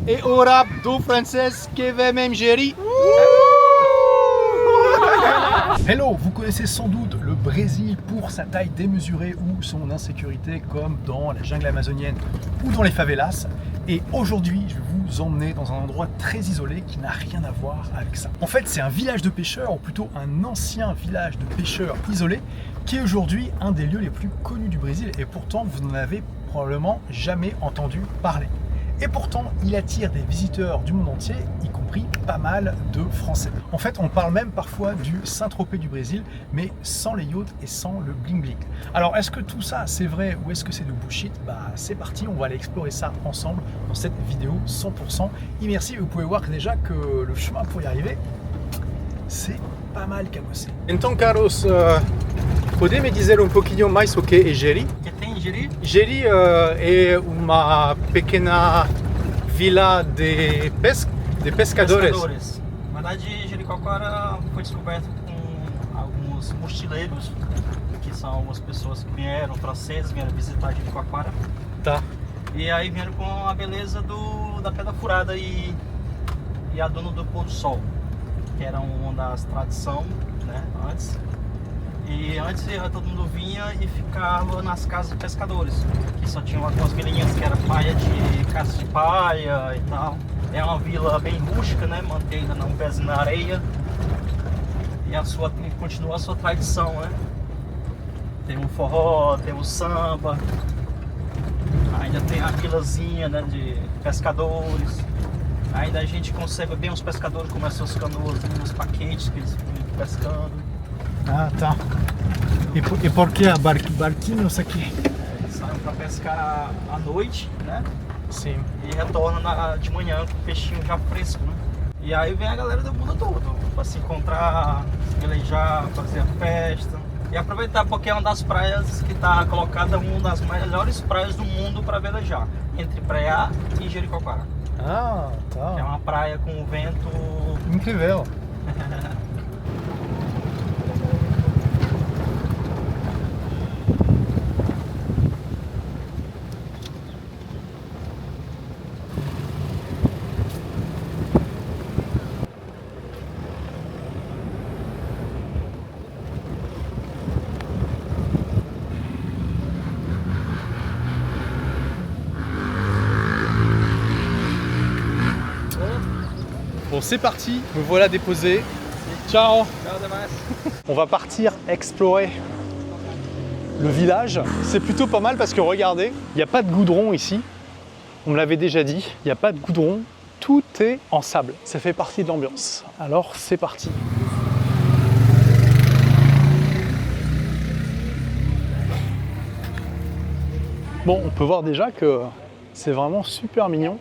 Et ora do francês que vem même Jerry. Hello, vous connaissez sans doute le Brésil pour sa taille démesurée ou son insécurité comme dans la jungle amazonienne ou dans les favelas. Et aujourd'hui, je vais vous emmener dans un endroit très isolé qui n'a rien à voir avec ça. En fait, c'est un village de pêcheurs, ou plutôt un ancien village de pêcheurs isolé, qui est aujourd'hui un des lieux les plus connus du Brésil. Et pourtant, vous n'en avez probablement jamais entendu parler. Et pourtant, il attire des visiteurs du monde entier, y compris pas mal de Français. En fait, on parle même parfois du Saint-Tropez du Brésil, mais sans les yachts et sans le bling-bling. Alors, est-ce que tout ça, c'est vrai ou est-ce que c'est du bullshit? Bah, c'est parti, on va aller explorer ça ensemble dans cette vidéo 100% immersive. Vous pouvez voir déjà que le chemin pour y arriver, c'est pas mal cabossé. Então, Carlos, pode me dizer um pouquinho mais o que é Jeri? Jeri é uma pequena vila de pescadores. Na verdade, Jericoacoara foi descoberto com alguns mochileiros, que são algumas pessoas que vieram, franceses, vieram visitar Jericoacoara. Tá. E aí vieram com a beleza da Pedra Furada e a Duna do Pôr do Sol, que era uma das tradições, né, antes. E antes todo mundo vinha e ficava nas casas de pescadores, que só tinham algumas vilinhas que era paia de casas de paia e tal. É uma vila bem rústica, né, mantida num pezinho na areia. E continua a sua tradição, né? Tem o forró, tem o samba, ainda tem a vilazinha, né, de pescadores. Ainda a gente consegue ver os pescadores com as suas canoas, nos paquetes que eles ficam pescando. Ah, tá. E por que barquinhos aqui? Eles saem para pescar à noite, né? Sim. E retornam de manhã com o peixinho já fresco, né? E aí vem a galera do mundo todo para se encontrar, se velejar, fazer a festa. E aproveitar porque é uma das praias que está colocada uma das melhores praias do mundo para velejar, entre Praia e Jericoacoara. Ah, tá. É uma praia com um vento incrível. Bon, c'est parti, me voilà déposé. Ciao. On va partir explorer le village. C'est plutôt pas mal parce que regardez, il n'y a pas de goudron ici. On me l'avait déjà dit, il n'y a pas de goudron. Tout est en sable. Ça fait partie de l'ambiance. Alors c'est parti. Bon, on peut voir déjà que c'est vraiment super mignon.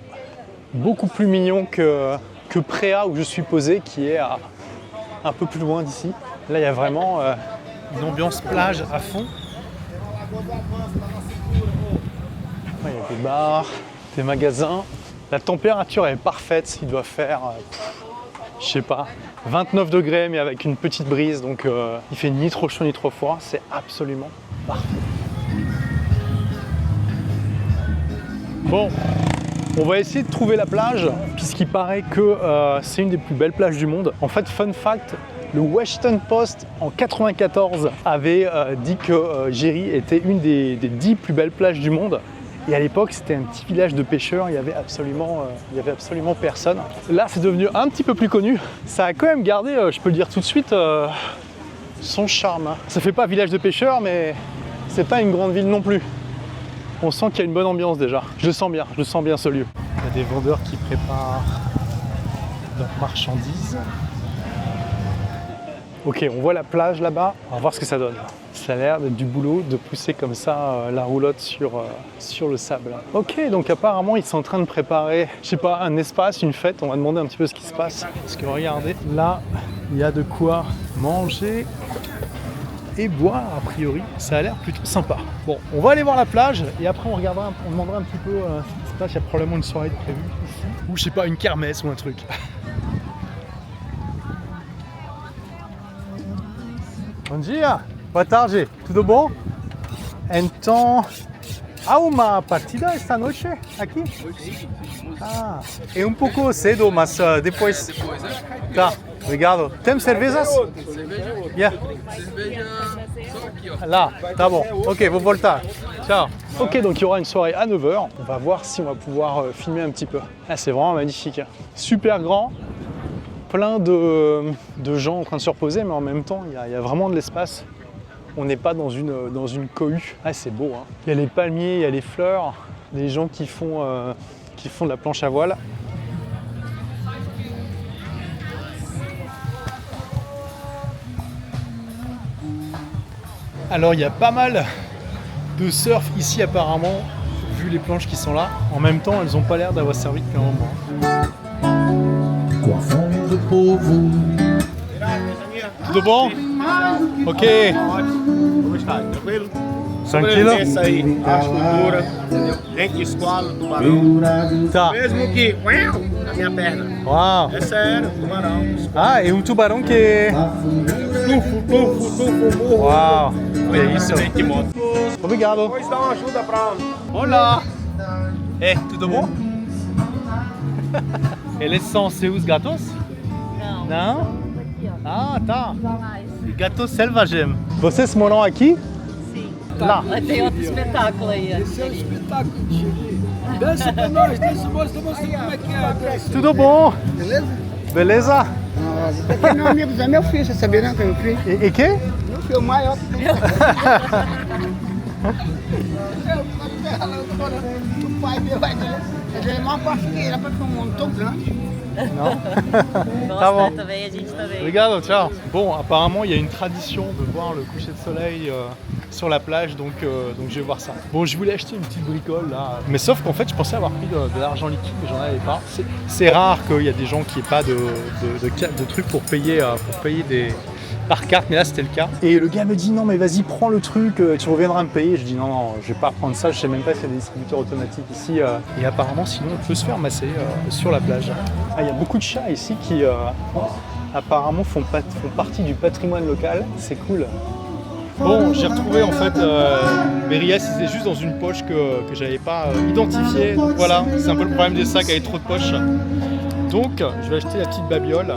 Beaucoup plus mignon que Préa où je suis posé, qui est un peu plus loin d'ici. Là, il y a vraiment une ambiance plage à fond. Il y a des bars, des magasins. La température est parfaite. Il doit faire, je sais pas, 29 degrés, mais avec une petite brise. Donc, il fait ni trop chaud ni trop froid. C'est absolument parfait. Bon. On va essayer de trouver la plage, puisqu'il paraît que c'est une des plus belles plages du monde. En fait, fun fact, le Washington Post en 94 avait dit que Jeri était une des 10 plus belles plages du monde. Et à l'époque, c'était un petit village de pêcheurs, il y avait absolument personne. Là, c'est devenu un petit peu plus connu. Ça a quand même gardé, je peux le dire tout de suite, son charme. Ça fait pas village de pêcheurs, mais c'est pas une grande ville non plus. On sent qu'il y a une bonne ambiance déjà. Je le sens bien ce lieu. Il y a des vendeurs qui préparent leurs marchandises. Ok, on voit la plage là-bas. On va voir ce que ça donne. Ça a l'air d'être du boulot de pousser comme ça la roulotte sur le sable. Ok, donc apparemment ils sont en train de préparer, je sais pas, un espace, une fête. On va demander un petit peu ce qui se passe. Parce que regardez, là, il y a de quoi manger et boire a priori, ça a l'air plutôt sympa. Bon, on va aller voir la plage et après on regardera, on demandera un petit peu ce qui se passe. Il y a probablement une soirée de prévue ici, ou je sais pas, une kermesse ou un truc. Bom dia, boa tarde, tudo bom? Então, há uma partida esta noite aqui? Ah, é pouco cedo, mas depois. Depois, né? Tá, obrigado. Tem cervejas? Cerveja, Yeah. cerveja só aqui, ó. Là, tá bon. Ok, vou voltar. Ciao. Ok, donc il y aura une soirée à 9h. On va voir si on va pouvoir filmer un petit peu. Ah, c'est vraiment magnifique. Super grand. Plein de gens en train de se reposer, mais en même temps, il y a vraiment de l'espace. On n'est pas dans une cohue. Ah, c'est beau, hein. Il y a les palmiers, il y a les fleurs, les gens qui font de la planche à voile. Alors, il y a pas mal de surf ici apparemment, vu les planches qui sont là. En même temps, elles n'ont pas l'air d'avoir servi depuis un moment. Com a fome do povo. Tudo bom? Ok. Como está? Tranquilo? Tranquilo? Sobrevivência aí, a estrutura, dente de escola, tubarão. Tá. Mesmo que na minha perna. Uau. É sério, tubarão. Ah, e um tubarão que... Tufo, morro. Uau. Foi É um isso. acidente de moto. Obrigado. Depois dá uma ajuda pra... Olá. Tudo bom? Eles são seus gatos? Não. Não? Aqui, ó. Ah, tá. Lá, esse. Gatos selvagens. Vocês moram aqui? Sim. Lá. Mas tem outro espetáculo aí. ó. Esse é um espetáculo de Chile. Dança pra nós, dança, mostra como é que é a dança. Tudo bom? Beleza? Beleza? Esse é meu amigo, é meu filho, você sabia não que é meu filho? E que? Meu filho maior que o pai meu, ele é maior parte que ele, porque é um mundo tão grande. Non. Gosta Tá bom. também, a gente também. Obrigado, ciao. Bon, apparemment, il y a une tradition de voir le coucher de soleil sur la plage, donc je vais voir ça. Bon, je voulais acheter une petite bricole là, mais sauf qu'en fait, je pensais avoir pris de l'argent liquide, mais j'en avais pas. C'est rare qu'il y a des gens qui n'aient pas de trucs pour payer par carte, mais là c'était le cas. Et le gars me dit non mais vas-y prends le truc, tu reviendras me payer. Je dis non, je vais pas prendre ça, je sais même pas s'il y a des distributeurs automatiques ici. Et apparemment sinon on peut se faire masser sur la plage. Ah, il y a beaucoup de chats ici qui apparemment font partie du patrimoine local, c'est cool. Bon, j'ai retrouvé en fait mes rias, c'était juste dans une poche que j'avais pas identifiée. Donc voilà, c'est un peu le problème des sacs avec trop de poches. Donc je vais acheter la petite babiole.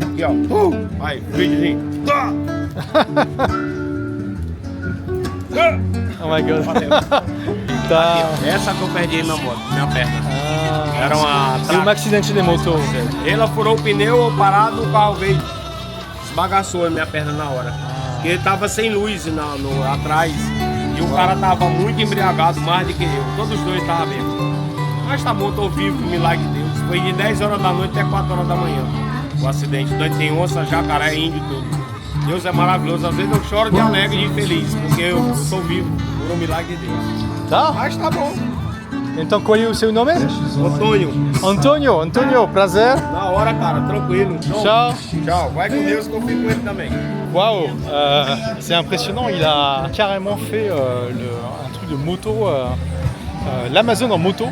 Aqui, ó. Vai, videozinho. Oh my god. Valeu. Tá. Essa que eu perdi na moto, minha perna. Ah, Era uma... e um acidente de moto. Ela furou o pneu, eu parado, o carro veio, esbagaçou a minha perna na hora. Porque ele tava sem luz atrás e o cara tava muito embriagado, mais do que eu. Todos os dois estavam bêbados. Mas tá bom, tô vivo, milagre de Deus. Foi de 10 horas da noite até 4 horas da manhã o acidente. Então tem onça, jacaré, índio, tudo. Deus é maravilhoso. Às vezes eu choro de alegre e de feliz, porque eu tô vivo, por um milagre de Deus. Tá? Mas tá bom. Então qual é o seu nome? Antônio, Antonio, prazer. na hora, cara, tranquilo. Então, Ciao. Tchau, vai com Deus que eu fico com ele também. Waouh, c'est impressionnant, il a carrément fait un truc de moto, l'Amazon en moto.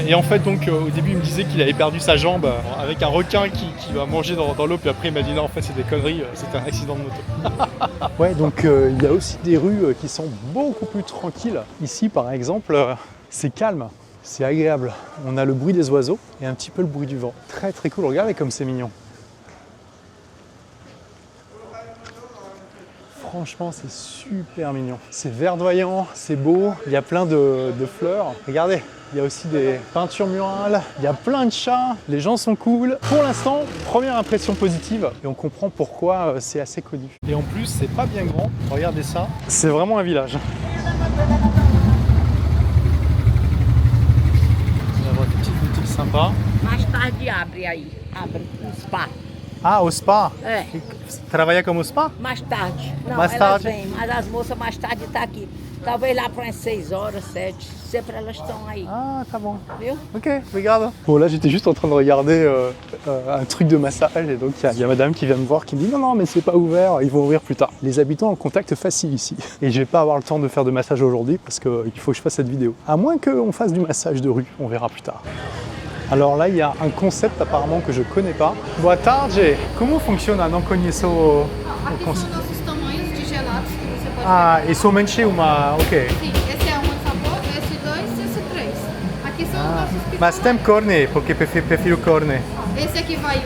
Et en fait, donc, au début, il me disait qu'il avait perdu sa jambe avec un requin qui va manger dans l'eau. Puis après, il m'a dit non, en fait, c'est des conneries, c'était un accident de moto. Ouais, donc il y a aussi des rues qui sont beaucoup plus tranquilles. Ici, par exemple, c'est calme, c'est agréable. On a le bruit des oiseaux et un petit peu le bruit du vent. Très très cool, regardez comme c'est mignon. Franchement, c'est super mignon. C'est verdoyant, c'est beau, il y a plein de fleurs. Regardez, il y a aussi des peintures murales, il y a plein de chats, les gens sont cool. Pour l'instant, première impression positive et on comprend pourquoi c'est assez connu. Et en plus, c'est pas bien grand, regardez ça, c'est vraiment un village. On va avoir des petites boutiques sympas. Mais tarde abre aí, abre o spa. Ah, au spa? É, Trabalhar como spa? mais tarde. Não, Mais elas tarde. vêm, mas as moças mais tarde tá aqui. Talvez lá para as 6 horas, 7. Sempre elas estão aí, Ah, tá bon. viu? Ok, regarde. Bon, là j'étais juste en train de regarder un truc de massage et donc il y a madame qui vient me voir qui me dit non mais c'est pas ouvert, ils vont ouvrir plus tard. Les habitants ont le contact facile ici et je vais pas avoir le temps de faire de massage aujourd'hui parce qu'il faut que je fasse cette vidéo. À moins qu'on fasse du massage de rue, on verra plus tard. Alors là il y a un concept apparemment que je connais pas. Boa tarde, como funciona? Não conheço o Aqui são conceito. nossos tamanhos de gelados que você pode Ah, pegar. e somente uma, ok. Sim, esse é um de sabor, esse dois Mas tem corne, porque prefiro corne. Esse aqui vai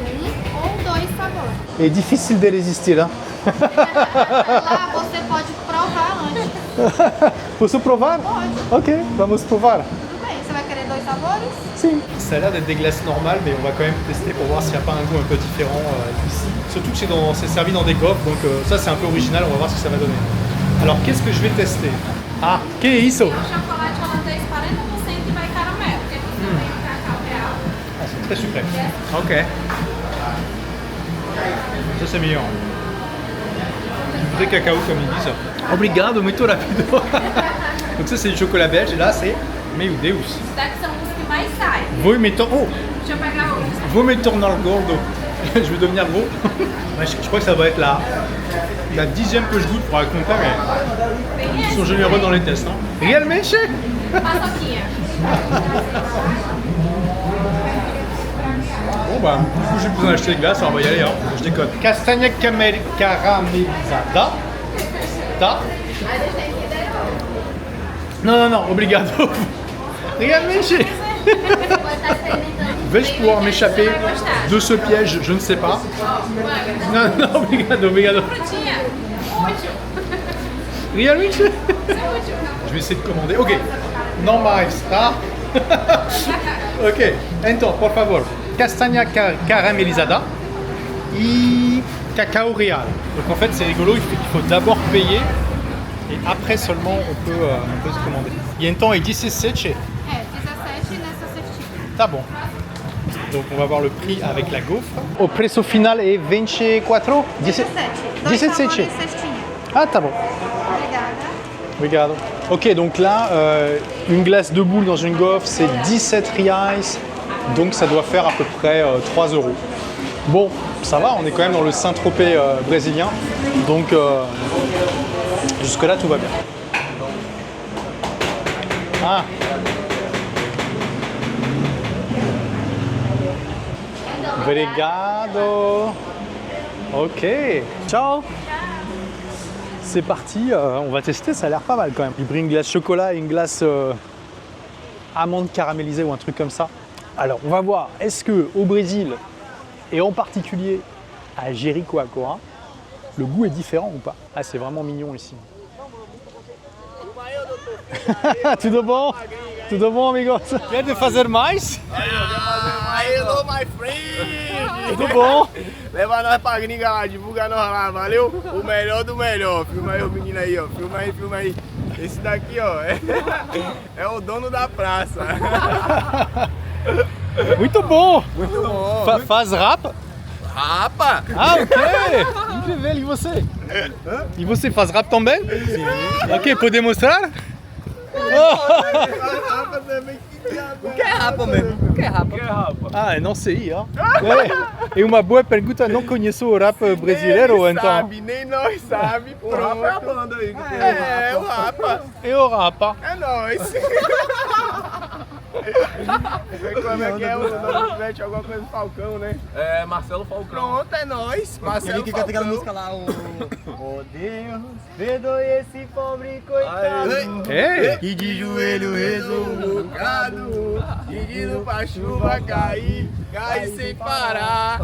ou 2 sabores. É difícil de resistir, hein? Lá você pode provar antes. Posso provar? Pode. Ok, vamos provar. Tudo bem. Você vai querer 2 sabores? Si. Ça a l'air d'être des glaces normales, mais on va quand même tester pour voir s'il n'y a pas un goût un peu différent ici. Surtout que c'est servi dans des gaufres, donc ça c'est un peu original, on va voir ce que ça va donner. Alors qu'est-ce que je vais tester? Ah, que isso? O chocolate holandês 40% e vai caramelo, porque você tem o cacau real. Ah, c'est très sucré. Ok. Ça c'est meilleur. Des cacao comme ils disent. Obrigado, muito rápido. Donc ça c'est du chocolat belge et là c'est meu Deus. Esses daqui são os que mais saem. Vou me tornar. Oh! Deixa eu pegar outros. Vou me tornar gordo. Je vais devenir gros. Je crois que ça va être la 10e que je goûte pour raconter, mais ils sont généreux dans les tests. Hein. Realmente? Paçoquinha. Bon bah, du coup j'ai besoin d'acheter des glaces, alors on va y aller, hein. Je déconne. Castagne caramelizada. Da. Non, obrigado. Realmente? Vais-je pouvoir m'échapper de ce piège? Je ne sais pas. Non, obrigado. Frutinha. Útil. Realmente? Útil. Je vais essayer de commander. Ok. Non mais extra. Ok. Então, por favor. Castaña caramelizada et cacao real. Donc en fait c'est rigolo, il faut d'abord payer et après seulement on peut se commander. E então é 17. É, 17 nessa cestinha. Tá bom. Donc on va voir le prix avec la gaufre. O preço final est 24? 17. 17 cestinha. Ah tá bom. Obrigada. Regarde. Ok, donc là, une glace de boule dans une gaufre, c'est 17 reais. Donc ça doit faire à peu près 3 euros. Bon, ça va, on est quand même dans le Saint-Tropez brésilien. Donc jusque-là, tout va bien. Ah. Obrigado. Ok. Ciao. C'est parti, on va tester, ça a l'air pas mal quand même. Il brille une glace chocolat et une glace amande caramélisée ou un truc comme ça. Alors on va voir, est-ce que au Brésil, et en particulier à Jericoacoara, le goût est différent ou pas? Ah, c'est vraiment mignon ici. Tudo bom? Tudo bom, amigos? Quer de fazer mais? Hello, my friend! Tudo bom? Leva nós pra gringa lá, divulga nós lá, valeu? O melhor do melhor. Filma aí o menino aí, ó. Filma aí. Esse daqui, ó, é o dono da praça. Muito bom! Muito bom. Faz rap? Rapa! Ah, ok! Incrível, e você? E você faz rap também? Sim. Ok, pode mostrar? Rapa também, que diabo. O que é rapa mesmo? O que é rapa? Ah, não sei, ó. É uma boa pergunta, não conheço o rap brasileiro, então... Sabe, nem nós sabe, pronto. O rapa é a banda aí. É, o rapa. E o rapa? É nóis. Como é que é o nome do Vete? Alguma coisa do Falcão, né? É Marcelo Falcão. Pronto, é nóis. Marcelo Que Falcão. canta aquela música lá, Oh Deus, perdoe esse pobre coitado. É? E de joelho rezou um bocado, pedindo pra chuva cair, cai sem parar.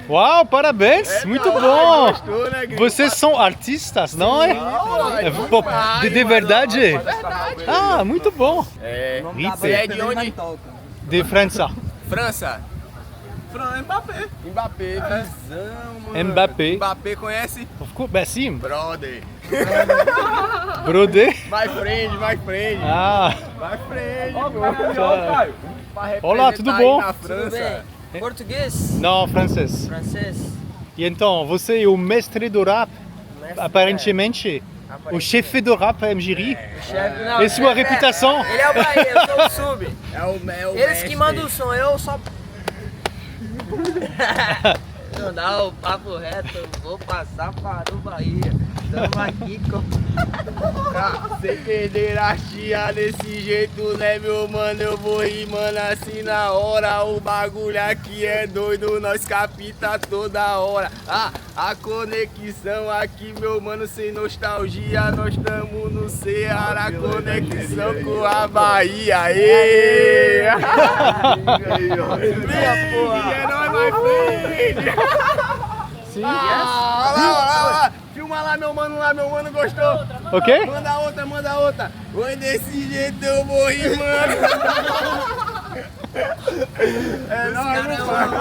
Uau, parabéns! Muito bom! Gostou, né, gringo? Vocês são artistas, não é? Pô, de verdade? Ah, muito bom! É. Ritze. É de onde? De França. França. Mbappé. Mbappé, visão, mano. Mbappé. Mbappé conhece? Bah sim, Brother. Brodé. My friend. Ah, My friend. Caio. Pra Olá, representar tudo aí bom? Na França. Português? não, francês. Francês? E então, você é o mestre do rap, aparentemente? O chefe do rap MGiri? Chefe, não. E sua reputação? Ele é o Bahia, eu sou o sub. É o Eles que mandam o som, eu só... Nacional, papo reto, vou passar para o Bahia. Estamos aqui com... Sem perder a tia desse jeito, né, meu mano? Eu vou rimando assim na hora. O bagulho aqui é doido, nós capita toda hora. A conexão aqui, meu mano, sem nostalgia. Nós tamo no Ceará, conexão com a Bahia. Aê! É nóis, my friend! Sim. Olha lá. Filma lá, meu mano, gostou? Ok? Manda outra. Oi, desse jeito eu vou rimando. É nóis, meu mano.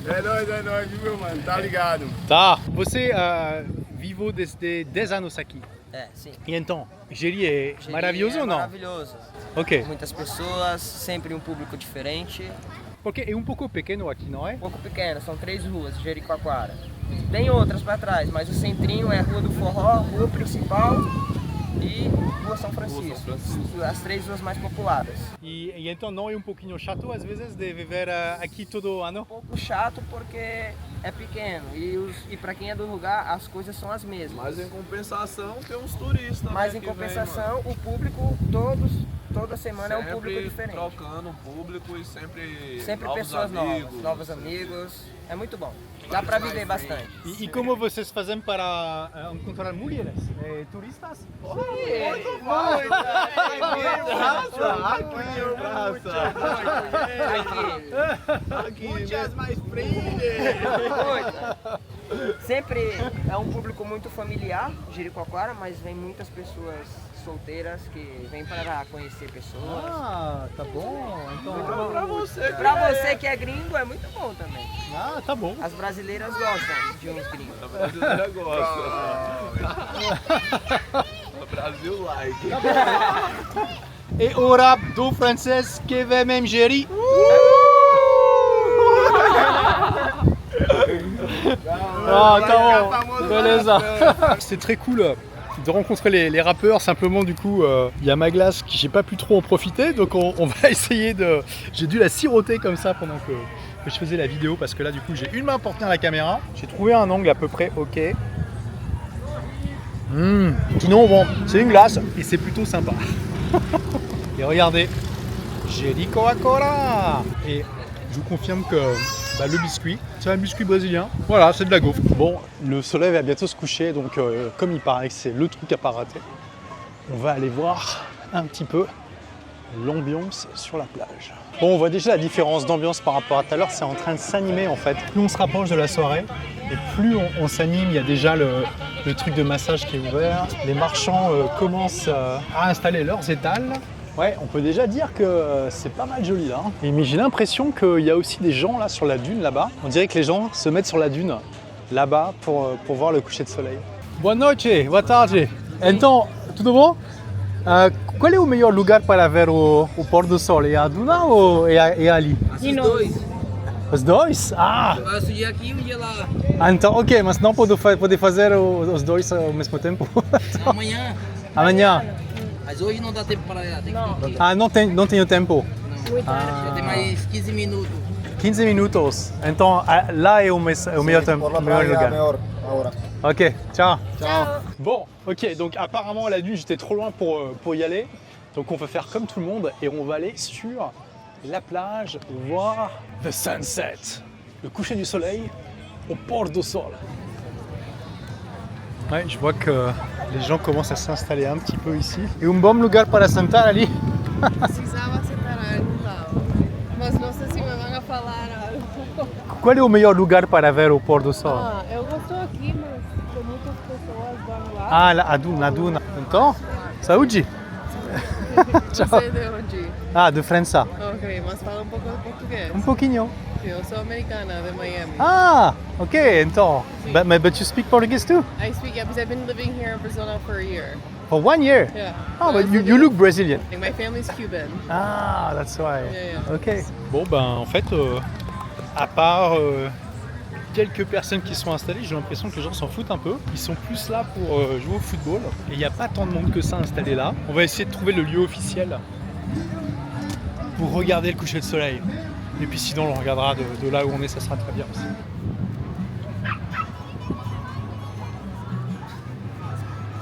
É nóis, viu, mano? Tá ligado? Tá. Você viveu desde 10 anos aqui. É, sim. E então, Jeri é maravilhoso ou não? Maravilhoso. Ok. Muitas pessoas, sempre um público diferente. Porque é um pouco pequeno aqui, não é? Um pouco pequeno, são 3 ruas, Jericoacoara. Tem outras para trás, mas o centrinho é a Rua do Forró, Rua Principal e Rua São Francisco. As 3 ruas mais populares. E então não é um pouquinho chato às vezes de viver aqui todo ano? Um pouco chato porque é pequeno e para quem é do lugar as coisas são as mesmas. Mas em compensação tem uns turistas. Mas né, em que compensação vem, o público toda semana sempre é um público diferente. Trocando público e sempre Pessoas novos amigos. É muito bom. Dá para viver bastante. E como vocês fazem para encontrar mulheres? Turistas? Aqui, muitas mais friends. Sempre é um público muito familiar, Jericoacoara, mas vem muitas pessoas solteiras que vêm para conhecer pessoas. Ah, tá bom. Então, Muito bom. Pra você que é gringo é muito bom também. Ah, tá bom. As brasileiras gostam de uns gringos. A brasileira gosta. O Brasil like. E o rap do francês que vem même Jeri. Ah, tá bom. Beleza. C'est très cool de rencontrer les rappeurs. Simplement, du coup, il y a ma glace qui j'ai pas pu trop en profiter, donc on va essayer de. J'ai dû la siroter comme ça pendant que je faisais la vidéo parce que là, du coup, j'ai une main pour tenir la caméra. J'ai trouvé un angle à peu près ok. Sinon, bon, c'est une glace et c'est plutôt sympa. Et regardez, Jericoacoara. Et je vous confirme que le biscuit, c'est un biscuit brésilien. Voilà, c'est de la gaufre. Bon, le soleil va bientôt se coucher, donc comme il paraît que c'est le truc à pas rater, on va aller voir un petit peu l'ambiance sur la plage. Bon, on voit déjà la différence d'ambiance par rapport à tout à l'heure, c'est en train de s'animer en fait. Plus on se rapproche de la soirée, et plus on s'anime, il y a déjà le truc de massage qui est ouvert. Les marchands commencent à installer leurs étals. Ouais, on peut déjà dire que c'est pas mal joli là. Mais j'ai l'impression qu'il y a aussi des gens là sur la dune là-bas. On dirait que les gens se mettent sur la dune là-bas pour voir le coucher de soleil. Boa noite, boa tarde. Então, tudo bom? Qual é o melhor lugar para ver o pôr do sol? É a duna ou é ali? Os dois. Os dois? Ah! Mas um dia aqui e um dia lá. Ah, então, ok, mas não pode fazer os dois ao mesmo tempo? Amanhã. Amanhã? Mas hoje não dá tempo para ir. Tem que... Ah, não tenho tempo. Já tem mais 15 minutos. 15 minutos. Então, lá é o melhor tempo, o melhor lugar. Ok, ciao. Bon, ok, donc apparemment la dune j'étais trop loin pour y aller. Donc on va faire comme tout le monde et on va aller sur la plage voir the sunset, le coucher du soleil au pôr do sol. Ouais, je vois que les gens commencent à s'installer un petit peu ici. Et um bom lugar para sentar ali. Precisava sentar em algum lado, mas não sei se me vão falar algo. Qual é o melhor lugar para ver o pôr do sol? Ah, eu gosto aqui, mas tem muitas pessoas vão lá. Ah, na duna. Então, saúde. Não sei de onde. Ah, de França. Ok, mas fala um pouco de português. Um pouquinho. Eu sou americana, de Miami. Ah, ok, então. But you speak Portuguese too? I speak, yeah, because I've been living here in Brazil now for a year. For 1 year? Yeah. Oh, but you look Brazilian. Like my family's Cuban. Ah, that's why. Yeah. Ok. Bon, en fait, à part quelques personnes qui sont installées, j'ai l'impression que les gens s'en foutent un peu. Ils sont plus là pour jouer au football. Et il n'y a pas tant de monde que ça installé là. On va essayer de trouver le lieu officiel pour regarder le coucher de soleil. Et puis sinon, on regardera de là où on est, ça sera très bien aussi.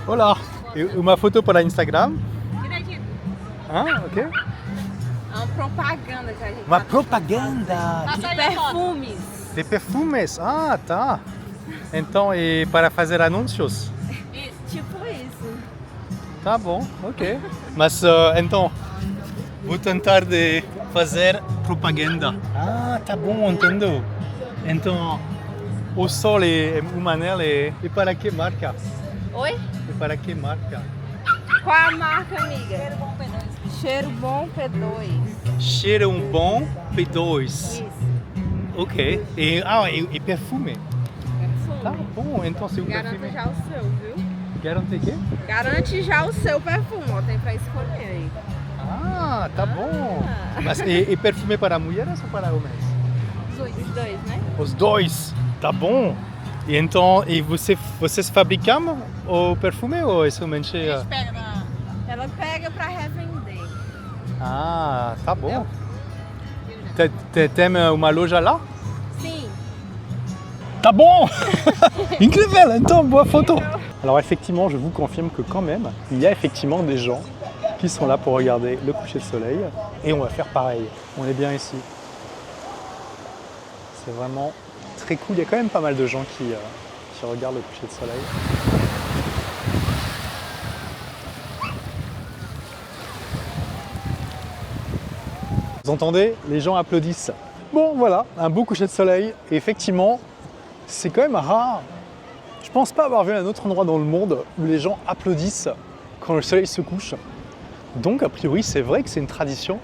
Hola! Uma foto para Instagram? Ah, ok. É uma propaganda que a gente Uma propaganda! de perfumes. De perfumes? Ah, tá. Então, e para fazer anúncios? Tipo isso. Tá bom, ok. Mas então, vou tentar de fazer propaganda. Ah, tá bom, entendo. Então, o sol e o Manel e para que marca? Oi? E para que marca? Qual a marca, amiga? Cheiro Bom P2. Cheiro bom P2. Isso. Ok. E perfume? Tá bom, então se o Garanta perfume... já o seu, viu? Garante o quê? Garante já o seu perfume, ó. Tem pra escolher aí. Ah, tá bom. Mas e perfume para mulheres ou para homens? Os dois, né? Os dois. Tá bom. E então, vocês fabricam o perfume ou é somente... Ela pega pra revender. Ah, tá bom. Tem uma loja lá? Sim. Tá bon. Incroyable, então, boa photo. Alors effectivement, je vous confirme que quand même, il y a effectivement des gens qui sont là pour regarder le coucher de soleil. Et on va faire pareil. On est bien ici. C'est vraiment très cool. Il y a quand même pas mal de gens qui regardent le coucher de soleil. Vous entendez? Les gens applaudissent. Bon, voilà, un beau coucher de soleil. Et effectivement, c'est quand même rare. Je pense pas avoir vu un autre endroit dans le monde où les gens applaudissent quand le soleil se couche. Donc, a priori, c'est vrai que c'est une tradition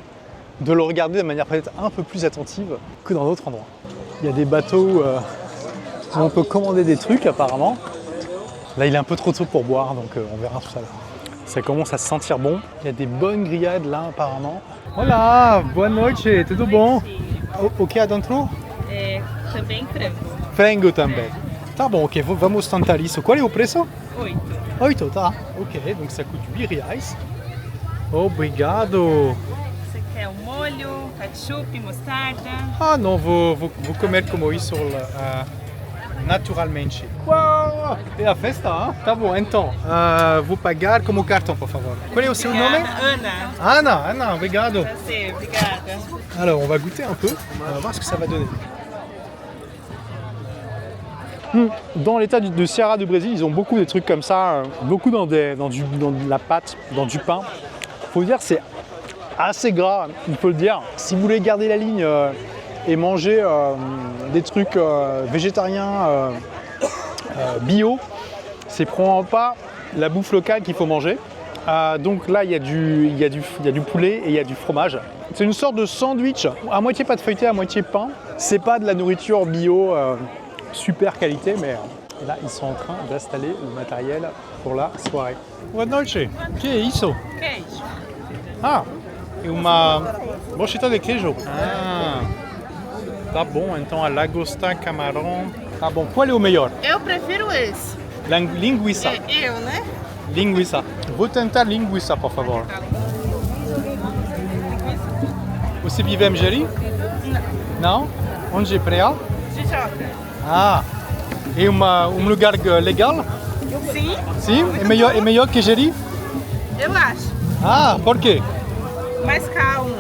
de le regarder de manière peut-être un peu plus attentive que dans d'autres endroits. Il y a des bateaux où on peut commander des trucs apparemment. Là, il est un peu trop tôt pour boire, donc on verra tout à l'heure. Ça commence à se sentir bon. Il y a des bonnes grillades là apparemment. Olá, boa noite, tudo bom? O que há dentro? Também frango. Frango também. Tá bom, ok, vamos tentar isso. Qual é o preço? 8. 8, tá. Ok, donc ça coûte 8 reais. Obrigado. Você quer o molho, ketchup, mostarda? Ah não, vou comer como isso naturalmente. Uau! É a festa, hein? Tá bom, então, vou pagar como cartão, por favor. Qual é o seu nome? Ana. Ana, obrigado. Prazer, obrigada. Alors, on va goûter un peu, on va voir ce que ça va donner. Dans l'état de Ceará du Brésil, ils ont beaucoup de trucs comme ça, beaucoup dans de la pâte, dans du pain. Faut dire c'est assez gras, il faut le dire. Si vous voulez garder la ligne et manger des trucs végétariens bio, c'est probablement pas la bouffe locale qu'il faut manger. Donc là, il y a du poulet et il y a du fromage. C'est une sorte de sandwich, à moitié pâte feuilletée, à moitié pain. C'est pas de la nourriture bio super qualité, mais là, ils sont en train d'installer le matériel pour la soirée. Boa noite. Que é isso? Queijo. Ah, e uma brocheta de queijo. Ah, tá bom. Então a lagosta, camarão. Tá bom. Qual é o melhor? Eu prefiro esse. Linguiça. Eu, né? Linguiça. Vou tentar linguiça, por favor. Você vive em Jeri? Não. Onde é praia? Tijoca. Ah, é um lugar legal? Sim, Sim? É melhor que Jeri? eu acho. Ah, por quê? Mais calmo.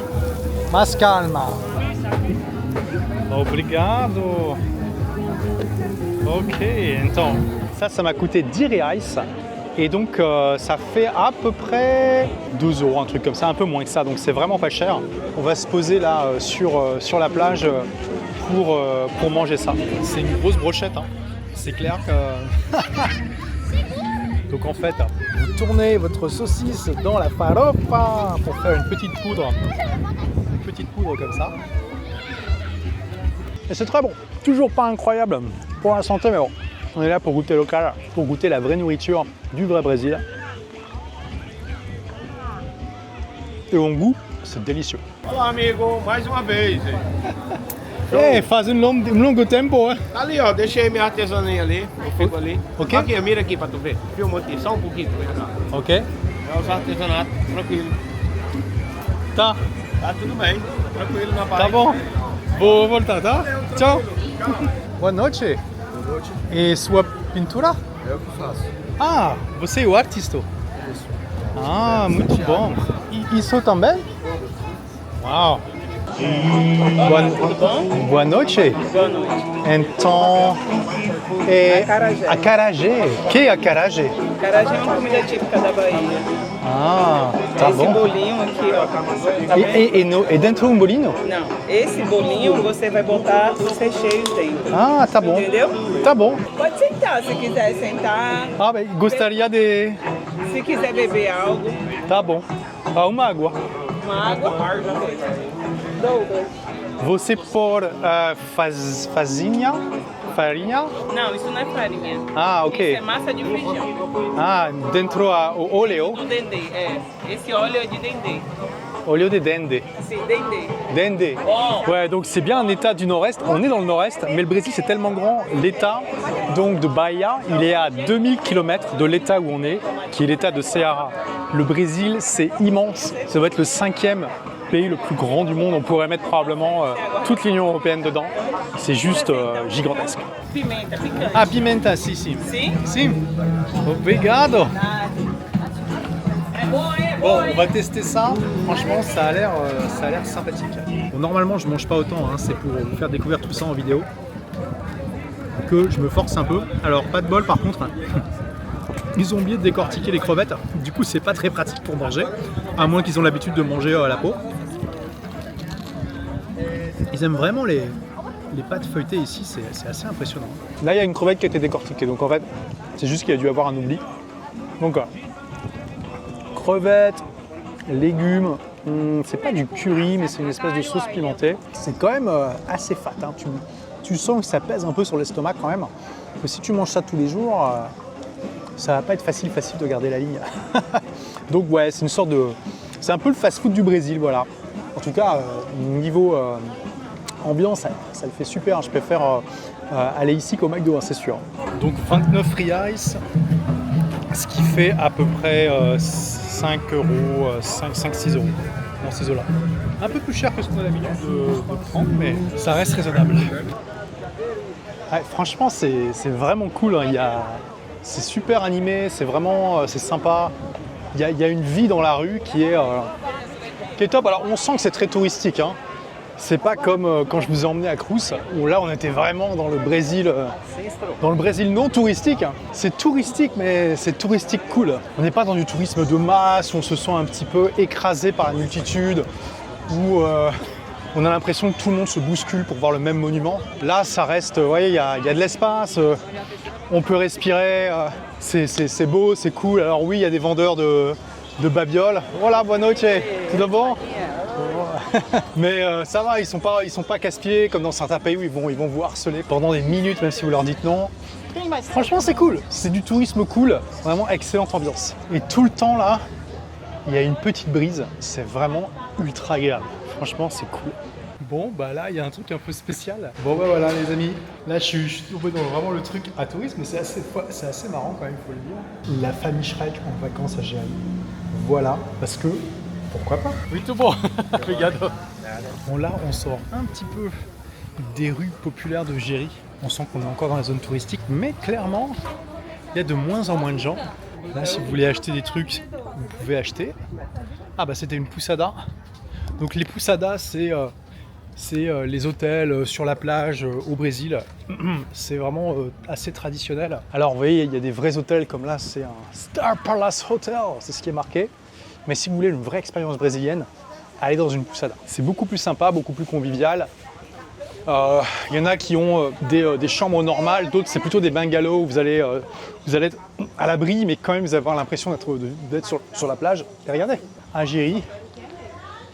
Mais calma. Obrigado. Ok, então, ça m'a coûté 10 reais. Et donc, ça fait à peu près 12 €, un truc comme ça, un peu moins que ça. Donc, c'est vraiment pas cher. On va se poser là sur la plage pour manger ça. C'est une grosse brochette, hein. C'est clair que... Donc en fait, vous tournez votre saucisse dans la farofa pour faire une petite poudre comme ça. Et c'est très bon. Toujours pas incroyable pour la santé, mais bon, on est là pour goûter local, pour goûter la vraie nourriture du vrai Brésil. Et au goût, c'est délicieux. Olá, amigo, mais uma vez. É, faz longo tempo, hein? Ali, ó, deixei minha artesania ali, eu fico ali. Ok. Aqui, mira aqui pra tu ver. Filma aqui, só um pouquinho, tu vem cá. Ok. É os artesanatos, tranquilo. Tá, Tá tudo bem, tranquilo na paz. tá bom. Vou voltar, tá? Tchau. Boa noite. E sua pintura? Eu que faço. Ah, você é o artista? Ah, muito bom. E isso também? Uau. Boa noite. Boa noite. Então, é Acarajé. acarajé. Que é acarajé? Acarajé é uma comida típica da Bahia. Ah, tá Esse bom. bolinho aqui, ó, tá vendo? E dentro um bolinho? Não, esse bolinho você vai botar os recheios dentro. Ah, tá bom. Entendeu? Tá bom. Pode sentar, se quiser sentar. Ah, bem, gostaria de... Se quiser beber algo, Tá bom. Ah, uma água. uma água. Douglas. Você pôr farinha? Não, isso não é farinha. Ah, ok. Isso é massa de feijão. Ah, dentro o óleo. O dendê, é. Esse óleo é de dendê. Óleo de dende. Sim, dendê. Dende. Ouais, donc c'est bien un état du nord-est. On est dans le nord-est, mais le Brésil c'est tellement grand. L'état donc de Bahia, il est à 2000 km de l'état où on est, qui est l'état de Ceará. Le Brésil, c'est immense. Ça doit être le 5e pays le plus grand du monde. On pourrait mettre probablement toute l'Union européenne dedans. C'est juste gigantesque. Pimenta picante. Ah, pimenta, si, si. Sim? Si. Obrigado. É boa, é Bon, boa. on va tester ça. Franchement, ça a l'air sympathique. Bon, normalement, je mange pas autant. Hein. C'est pour vous faire découvrir tout ça en vidéo que je me force un peu. Alors, pas de bol, par contre. Ils ont oublié de décortiquer les crevettes. Du coup, c'est pas très pratique pour manger, à moins qu'ils ont l'habitude de manger la peau. Ils aiment vraiment les pâtes feuilletées ici. C'est assez impressionnant. Là, il y a une crevette qui a été décortiquée. Donc, en fait, c'est juste qu'il y a dû avoir un oubli. Donc, crevettes, légumes, c'est pas du curry mais c'est une espèce de sauce pimentée. C'est quand même assez fat, hein. Tu sens que ça pèse un peu sur l'estomac quand même. Que si tu manges ça tous les jours, ça va pas être facile de garder la ligne. Donc ouais, c'est une sorte de... C'est un peu le fast-food du Brésil, voilà. En tout cas, niveau ambiance, ça le fait super. Je préfère aller ici qu'au McDo, hein, c'est sûr. Donc 29 reais, ce qui fait à peu près 5 euros, 5-6 euros dans ces eaux-là. Un peu plus cher que ce qu'on a l'habitude de prendre, mais ça reste raisonnable. Ouais, franchement, c'est vraiment cool. Hein. C'est super animé, c'est vraiment c'est sympa. Il y a une vie dans la rue qui est top. Alors, on sent que c'est très touristique. Hein. C'est pas comme quand je vous ai emmené à Cruz, où là on était vraiment dans le Brésil non touristique. Hein. C'est touristique, mais c'est touristique cool. On n'est pas dans du tourisme de masse, où on se sent un petit peu écrasé par la multitude, où on a l'impression que tout le monde se bouscule pour voir le même monument. Là, ça reste, vous voyez, il y a de l'espace, on peut respirer, c'est beau, c'est cool. Alors oui, il y a des vendeurs de babioles. Voilà, buona noche, tout bon. Mais ça va, ils sont pas casse-pieds comme dans certains pays où ils vont vous harceler pendant des minutes même si vous leur dites non. Franchement, c'est cool, c'est du tourisme cool, vraiment excellente ambiance. Et tout le temps là, il y a une petite brise, c'est vraiment ultra agréable. Franchement, c'est cool. Bon, bah là, il y a un truc un peu spécial. Bon, bah voilà, les amis. Là, je suis tombé dans vraiment le truc à tourisme, mais c'est assez marrant quand même, il faut le dire. La famille Shrek en vacances à Géry. Voilà, parce que, pourquoi pas? Oui, tout bon. Obrigado. Bon, là, on sort un petit peu des rues populaires de Géry. On sent qu'on est encore dans la zone touristique, mais clairement, il y a de moins en moins de gens. Là, si vous voulez acheter des trucs, vous pouvez acheter. Ah bah c'était une poussada. Donc les poussadas, c'est les hôtels sur la plage au Brésil. C'est vraiment assez traditionnel. Alors vous voyez, il y a des vrais hôtels comme là, c'est un Star Palace Hotel, c'est ce qui est marqué. Mais si vous voulez une vraie expérience brésilienne, allez dans une poussada. C'est beaucoup plus sympa, beaucoup plus convivial. Il y en a qui ont des chambres normales, d'autres c'est plutôt des bungalows où vous allez être à l'abri, mais quand même vous allez avoir l'impression d'être sur la plage. Et regardez, à Géry,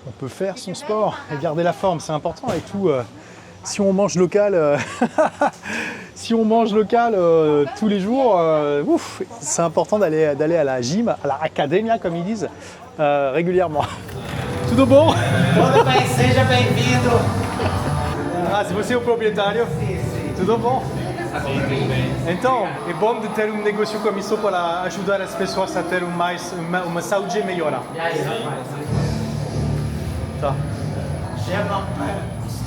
on peut faire son sport et garder la forme, c'est important et tout. Si on mange local, tous les jours, c'est important d'aller à la gym, à la academia comme ils disent, régulièrement. Tudo bom? Seja bem-vindo. Ah, se você é o proprietário? Tudo bom? Então, é bom de ter negócio como isso para ajudar as pessoas a ter uma saúde melhor. Tá.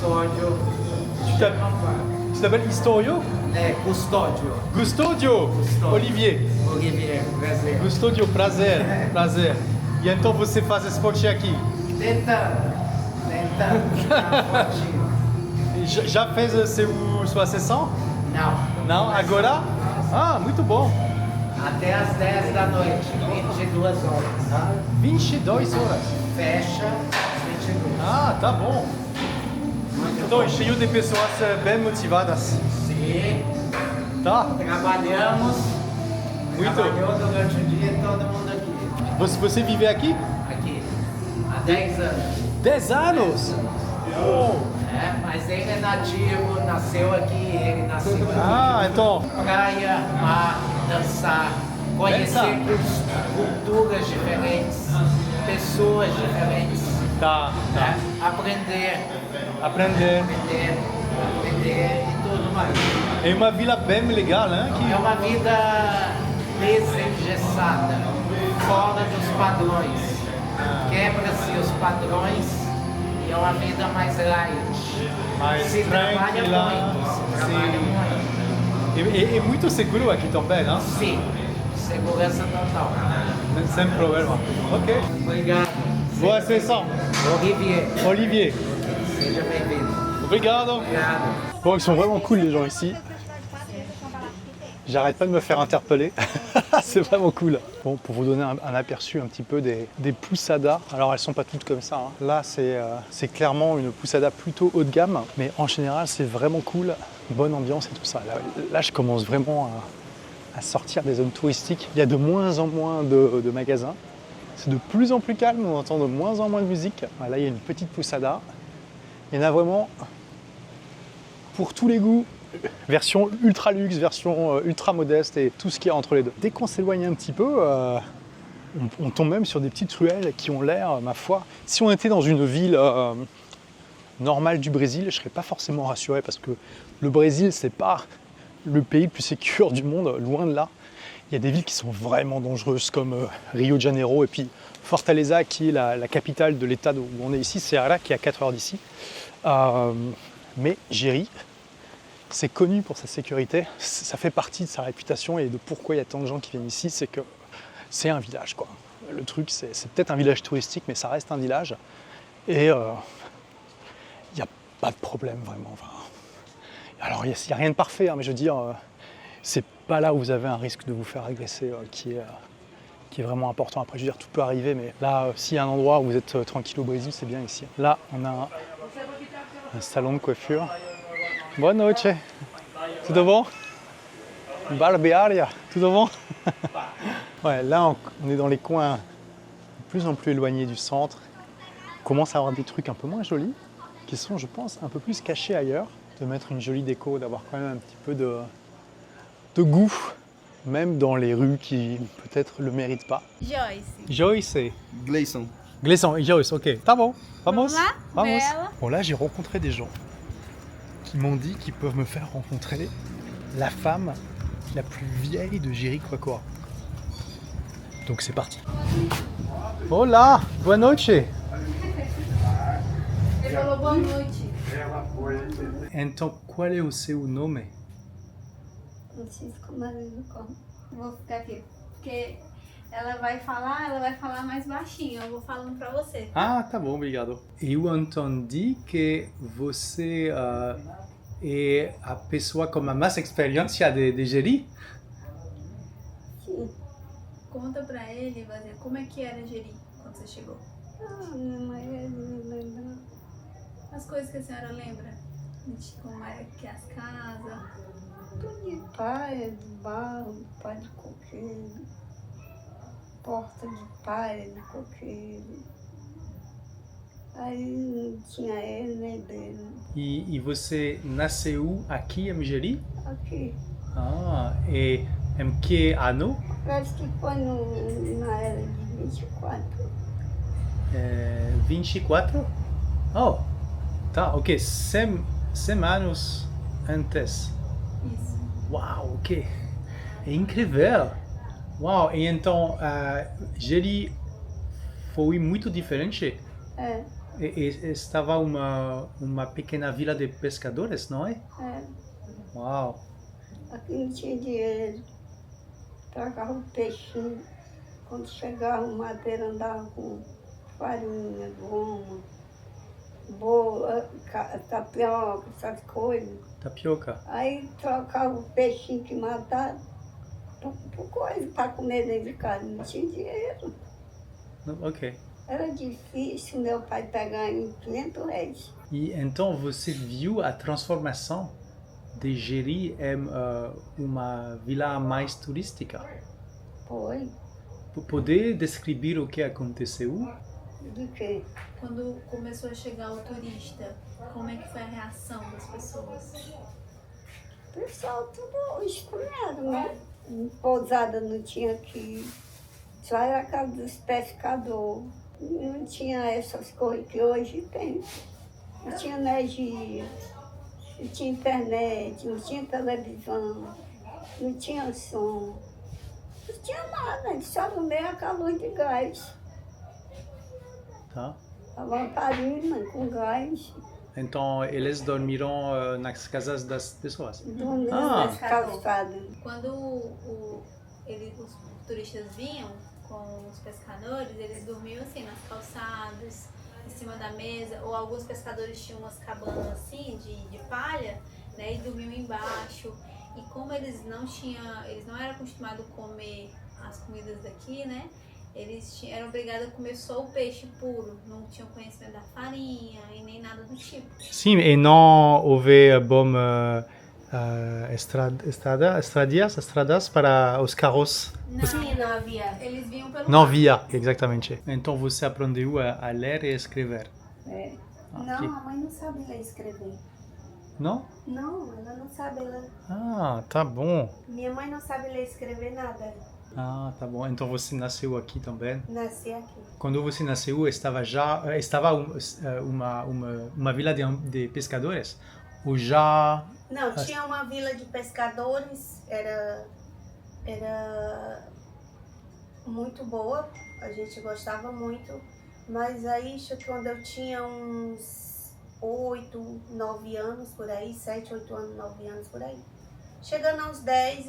Custódio. Tu t'appelles Historio? É, Custódio. Custodio. Olivier. Olivier, prazer. Custodio, prazer. Prazer. E então você faz esporte aqui? Tentando tirar uma fotinho. Já fez sua sessão? Não. Não? Agora? Ah, muito bom. Até às 10 da noite, 22 horas. 22 horas. Fecha às 22. Ah, tá bom. Então, é cheio de pessoas bem motivadas. Sim. Tá? Trabalhamos. Muito. Trabalhou durante o dia todo mundo aqui. Você vive aqui? Aqui. Há 10 anos. 10 anos? Oh. É, mas ele é nativo, nasceu aqui, ele nasceu aqui. Ah, então. Praia, mar, dançar, conhecer culturas diferentes, pessoas diferentes. Tá, tá. Né? Aprender e tudo mais. É uma vila bem legal, né? É uma vida desengessada, fora dos padrões. Quebra-se os padrões e é uma vida mais light. Mais se trabalha tranquila. muito, se trabalha muito. É muito seguro aqui também, não? Sim, segurança total. Sem problema. Ok. Obrigado. Boa sessão. Olivier. Seja bem-vindo. Obrigado. Obrigado. Bon, ils sont vraiment cool les gens ici. J'arrête pas de me faire interpeller. C'est vraiment cool. Bon, pour vous donner un aperçu un petit peu des poussadas. Alors elles sont pas toutes comme ça, hein. Là c'est clairement une poussada plutôt haut de gamme, mais en général c'est vraiment cool. Bonne ambiance et tout ça. Là je commence vraiment à sortir des zones touristiques. Il y a de moins en moins de magasins. C'est de plus en plus calme, on entend de moins en moins de musique. Là il y a une petite poussada. Il y en a vraiment pour tous les goûts. Version ultra luxe, version ultra modeste et tout ce qu'il y a entre les deux. Dès qu'on s'éloigne un petit peu, on tombe même sur des petites ruelles qui ont l'air, ma foi, si on était dans une ville normale du Brésil, je ne serais pas forcément rassuré parce que le Brésil, c'est pas le pays le plus sécure du monde, loin de là. Il y a des villes qui sont vraiment dangereuses comme Rio de Janeiro et puis Fortaleza qui est la capitale de l'état où on est ici, Ceará qui est à 4 heures d'ici. Mais Jeri, c'est connu pour sa sécurité, ça fait partie de sa réputation et de pourquoi il y a tant de gens qui viennent ici, c'est que c'est un village, quoi. Le truc, c'est peut-être un village touristique, mais ça reste un village. Et il n'y a pas de problème vraiment. Enfin, alors il n'y a rien de parfait, hein, mais je veux dire, c'est pas là où vous avez un risque de vous faire agresser qui est vraiment important. Après, je veux dire, tout peut arriver, mais là, s'il y a un endroit où vous êtes tranquille au Brésil, c'est bien ici. Là, on a un salon de coiffure. Boa noite. Tudo bom? Barbearia. Tudo bom? Ouais, là, on est dans les coins de plus en plus éloignés du centre. On commence à avoir des trucs un peu moins jolis, qui sont, je pense, un peu plus cachés ailleurs. De mettre une jolie déco, d'avoir quand même un petit peu de goût, même dans les rues qui peut-être le méritent pas. Joyce. Gleison. Gleison, Joyce, ok. Tá bom. Vamos. Vamos. Bela. Bon, là, j'ai rencontré des gens qui m'ont dit qu'ils peuvent me faire rencontrer la femme la plus vieille de Jericoacoara. Donc c'est parti. Olá, boa noite. Ele falou boa noite. Então, qual é o seu nome? Francisco Maria do Carmo. Vou ficar aqui, porque ela vai falar mais baixinho. Eu vou falando pra você. Ah, tá bom, obrigado. Eu entendi que você é a pessoa com a mais experiência de Jeri? Sim. Conta pra ele, Vazia, como é que era Jeri quando você chegou? Minha mãe me lembra. As coisas que a senhora lembra? Como era que as casas? Tudo de palha, de barro, de palha de coqueiro. Porta de palha de coqueiro. Aí não tinha ele nem dele. E você nasceu aqui em Jeri? Aqui. Ah, e em que ano? Parece que foi na era de 24. 24? Oh, tá, ok. 100 anos antes. Isso. Uau, ok. É incrível. Uau, e então Jeri foi muito diferente? É. E estava uma pequena vila de pescadores, não é? Uau! Aqui não tinha dinheiro. Trocava um peixinho. Quando chegava o madeira, andava com farinha, goma, boa, tapioca, essas coisas. Tapioca. Aí trocava o peixinho que matava por coisa para comer dentro de casa. Não tinha dinheiro. Ok. Era difícil meu pai pegar em 500 reais. E então você viu a transformação de Jeri em uma vila mais turística? Foi. Poder descrever o que aconteceu? De quê? Quando começou a chegar o turista, como é que foi a reação das pessoas? O pessoal tudo escolhendo, né? Pousada não tinha aqui. Só era a casa dos pescadores. Não tinha essas coisas que hoje tem. Não tinha energia, não tinha internet, não tinha televisão, não tinha som. Não tinha nada, só no meio a luz de gás. Tá. A lamparina com gás. Então eles dormiram nas casas das pessoas? Dormindo nas calçadas. Quando os turistas vinham com os pescadores, eles dormiam assim nas calçadas, em cima da mesa, ou alguns pescadores tinham umas cabanas assim de palha, né, e dormiam embaixo. E como eles não eram acostumados a comer as comidas daqui, né, eles eram obrigados a comer só o peixe puro, não tinham conhecimento da farinha e nem nada do tipo. Sim, e não houve bom estradas para os carros? Não havia. Eles vinham pelo Não mar. havia, exatamente. Então você aprendeu a ler e escrever? É. Ah, Não, a mãe não sabe ler e escrever. Não? Não, ela não sabe ler. Ah, tá bom. Minha mãe não sabe ler e escrever nada. Ah, tá bom. Então você nasceu aqui também? Nasci aqui. Quando você nasceu, estava uma vila de pescadores? Ou já... Não, tinha uma vila de pescadores, era muito boa, a gente gostava muito, mas aí quando eu tinha uns 8, 9 anos por aí, 7, 8 anos, 9 anos por aí, chegando aos 10,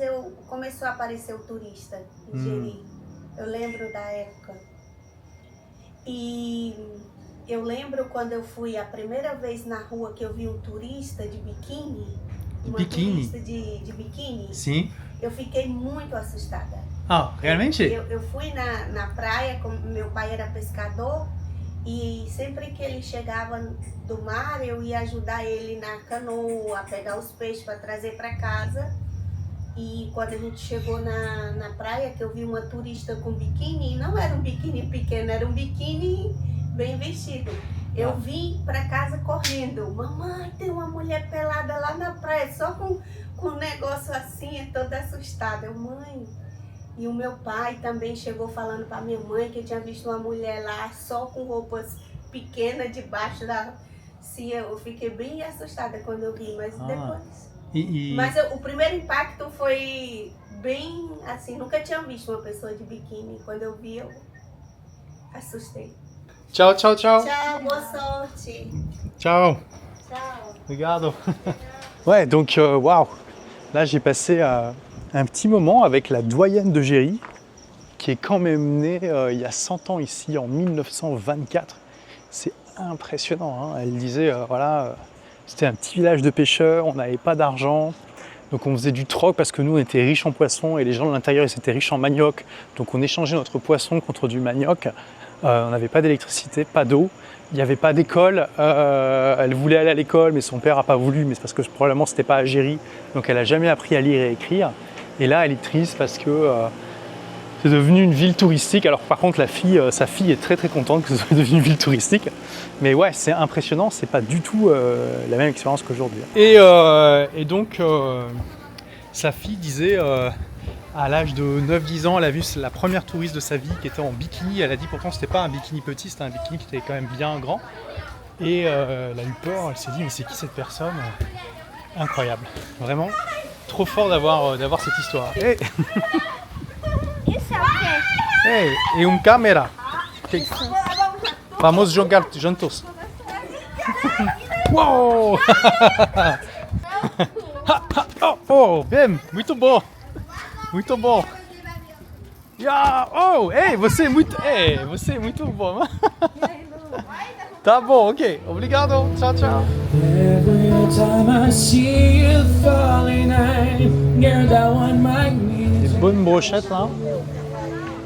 começou a aparecer o turista em Jeri. Eu lembro da época. E eu lembro quando eu fui a primeira vez na rua que eu vi um turista de biquíni. Turista de biquíni. Sim. Eu fiquei muito assustada. Ah, realmente? Eu fui na praia, meu pai era pescador, e sempre que ele chegava do mar, eu ia ajudar ele na canoa, a pegar os peixes para trazer para casa. E quando a gente chegou na praia, que eu vi uma turista com biquíni, não era um biquíni pequeno, era um biquíni bem vestido. Eu vim para casa correndo. Mamãe, tem uma mulher pelada lá na praia, só com um negócio assim, toda assustada. Mãe. E o meu pai também chegou falando para minha mãe que tinha visto uma mulher lá só com roupas pequenas debaixo da... Sim, eu fiquei bem assustada quando eu vi, mas depois... Mas o primeiro impacto foi bem assim, nunca tinha visto uma pessoa de biquíni. Quando eu vi, eu assustei. Ciao, ciao, ciao. Ciao, boa sorte. Ciao. Ciao. Regarde. Ouais, donc waouh. Là, j'ai passé un petit moment avec la doyenne de Jeri, qui est quand même née il y a 100 ans ici, en 1924. C'est impressionnant, hein. Elle disait, voilà, c'était un petit village de pêcheurs, on n'avait pas d'argent, donc on faisait du troc parce que nous, on était riches en poissons et les gens de l'intérieur, ils étaient riches en manioc. Donc on échangeait notre poisson contre du manioc. On n'avait pas d'électricité, pas d'eau, il n'y avait pas d'école. Elle voulait aller à l'école, mais son père n'a pas voulu, mais c'est parce que probablement c'était pas à Jeri, donc elle n'a jamais appris à lire et écrire. Et là, elle est triste parce que c'est devenu une ville touristique. Alors par contre, sa fille est très très contente que ce soit devenu une ville touristique. Mais ouais, c'est impressionnant, c'est pas du tout la même expérience qu'aujourd'hui. Et donc, sa fille disait... à l'âge de 9-10 ans, elle a vu la première touriste de sa vie qui était en bikini. Elle a dit pourtant c'était pas un bikini petit, c'était un bikini qui était quand même bien grand. Et elle a eu peur, elle s'est dit mais c'est qui cette personne? Incroyable, vraiment trop fort d'avoir cette histoire. Hey. Hey, e un camera. Vamos jogar juntos. Uou! Oh, bem, muito bom. Muito bom. Yeah. Oh, ei, você é muito bom. Tá bom, ok. Obrigado. Tchau, tchau. Every time I see you falling, you're the one my Des bonnes brochettes là.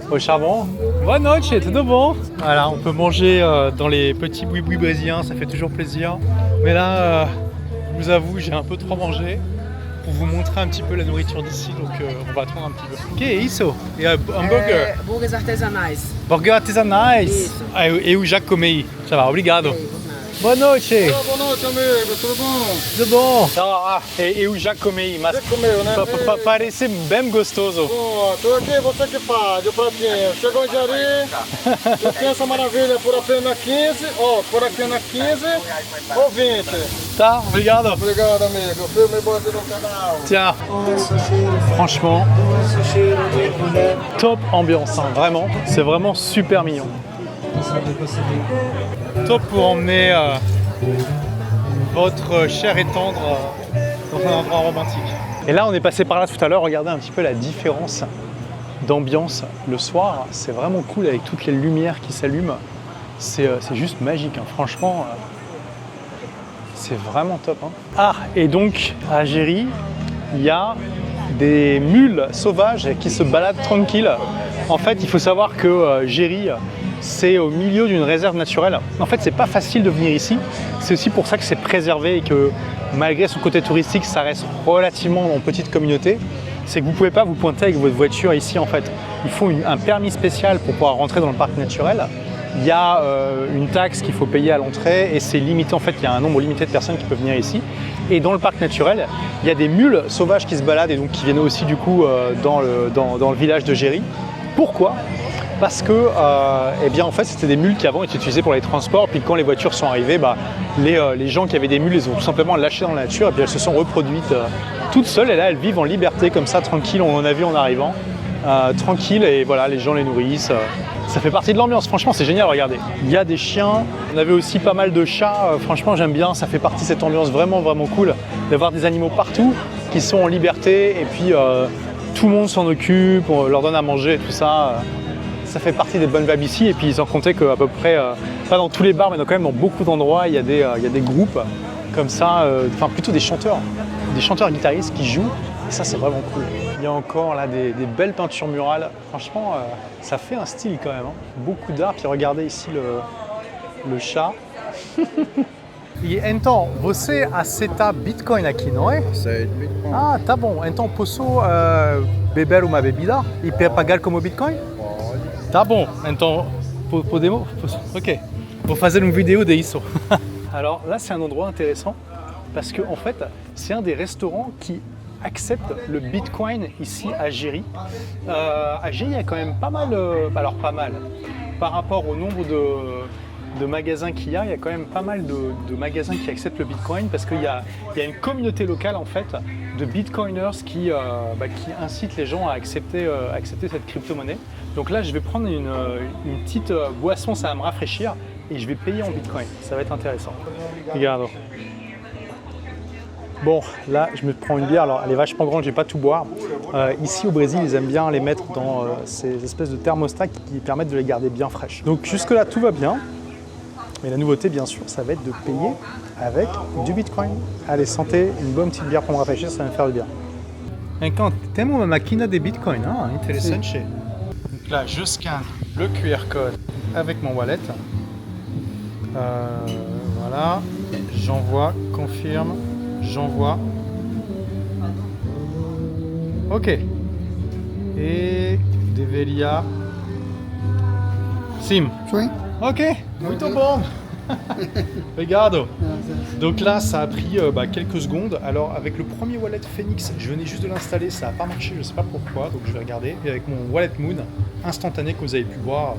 Au charbon. Bonne noite, tudo bom? Voilà, on peut manger dans les petits boui-boui brésiliens, ça fait toujours plaisir. Mais là, je vous avoue, j'ai un peu trop mangé. Pour vous montrer un petit peu la nourriture d'ici, donc on va attendre un petit peu. Que isso? E hambúrguer? Burgers artesanais. Burger artesanais. Isso. Eu já comi. Ça va, obrigado. Boa noite. Boa noite, amigo. Tudo bom? Tudo bom? Eu já comi, mas Você comeu, né? parece bem gostoso. Boa, tô aqui, você que faz o pratinho. Chegou em Jari, eu tenho essa maravilha por apenas 15, por apenas 15 ou 20. Tá, obrigado. Obrigado, amigo. Filme bom aqui no canal. Tiens, franchement, top ambiance, hein, vraiment. C'est vraiment super mignon. Top pour emmener votre chair et tendre dans un endroit romantique. Et là, on est passé par là tout à l'heure. Regardez un petit peu la différence d'ambiance le soir. C'est vraiment cool avec toutes les lumières qui s'allument. C'est juste magique, hein. Franchement. C'est vraiment top. Hein. Ah, et donc à Jeri, il y a des mules sauvages qui se baladent tranquilles. En fait, il faut savoir que Jeri, c'est au milieu d'une réserve naturelle. En fait, c'est pas facile de venir ici. C'est aussi pour ça que c'est préservé et que malgré son côté touristique, ça reste relativement en petite communauté. C'est que vous pouvez pas vous pointer avec votre voiture ici en fait. Il faut un permis spécial pour pouvoir rentrer dans le parc naturel. Il y a une taxe qu'il faut payer à l'entrée et c'est limité, en fait, il y a un nombre limité de personnes qui peuvent venir ici. Et dans le parc naturel, il y a des mules sauvages qui se baladent et donc qui viennent aussi du coup dans le village de Jeri. Pourquoi ? Parce que, eh bien, en fait, c'était des mules qui avant étaient utilisées pour les transports, puis quand les voitures sont arrivées, les gens qui avaient des mules les ont tout simplement lâchées dans la nature et puis elles se sont reproduites toutes seules et là elles vivent en liberté comme ça, tranquille, on en a vu en arrivant, tranquille et voilà, les gens les nourrissent. Ça fait partie de l'ambiance, franchement c'est génial, regardez. Il y a des chiens, on avait aussi pas mal de chats, franchement j'aime bien, ça fait partie de cette ambiance vraiment cool d'avoir des animaux partout qui sont en liberté et puis tout le monde s'en occupe, on leur donne à manger, tout ça. Ça fait partie des bonnes vibes ici et puis sans compter qu'à peu près, pas dans tous les bars mais quand même dans beaucoup d'endroits, il y a des groupes comme ça, enfin plutôt des chanteurs guitaristes qui jouent et ça c'est vraiment cool. Il y a encore là des belles peintures murales, franchement ça fait un style quand même, hein. Beaucoup d'art, puis regardez ici le chat. E então, você aceita Bitcoin aqui, não é? Aceito Bitcoin. Ah, tá bom. Então posso beber uma bebida e pagar como Bitcoin? Pode. Tá bom. Então, podemos? Ok. Vou fazer uma vidéo disso. Alors là, c'est un endroit intéressant parce que en fait, c'est un des restaurants qui accepte le Bitcoin ici à Jeri. À Jeri, il y a quand même pas mal, alors pas mal, par rapport au nombre de magasins qu'il y a quand même pas mal de magasins qui acceptent le Bitcoin parce qu'il y a une communauté locale en fait de Bitcoiners qui incitent les gens à accepter cette crypto-monnaie. Donc là, je vais prendre une petite boisson, ça va me rafraîchir et je vais payer en Bitcoin. Ça va être intéressant. Regarde. Bon, là, je me prends une bière. Alors, elle est vachement grande, je ne vais pas tout boire. Ici, au Brésil, ils aiment bien les mettre dans ces espèces de thermostats qui permettent de les garder bien fraîches. Donc, jusque-là, tout va bien. Mais la nouveauté, bien sûr, ça va être de payer avec du Bitcoin. Allez, santé, une bonne petite bière pour me rafraîchir, ça va me faire du bien. Então, temos uma máquina de Bitcoin, hein? Interessante. Donc là, je scanne le QR code avec mon wallet. Voilà, j'envoie, confirme. J'envoie. Ok. Et deveria. Sim. Sim. Ok. Muito bom. Regarde. Donc là, ça a pris quelques secondes. Alors avec le premier wallet Phoenix, je venais juste de l'installer, ça n'a pas marché, je ne sais pas pourquoi, donc je vais regarder. Et avec mon wallet Moon, instantané, comme vous avez pu voir,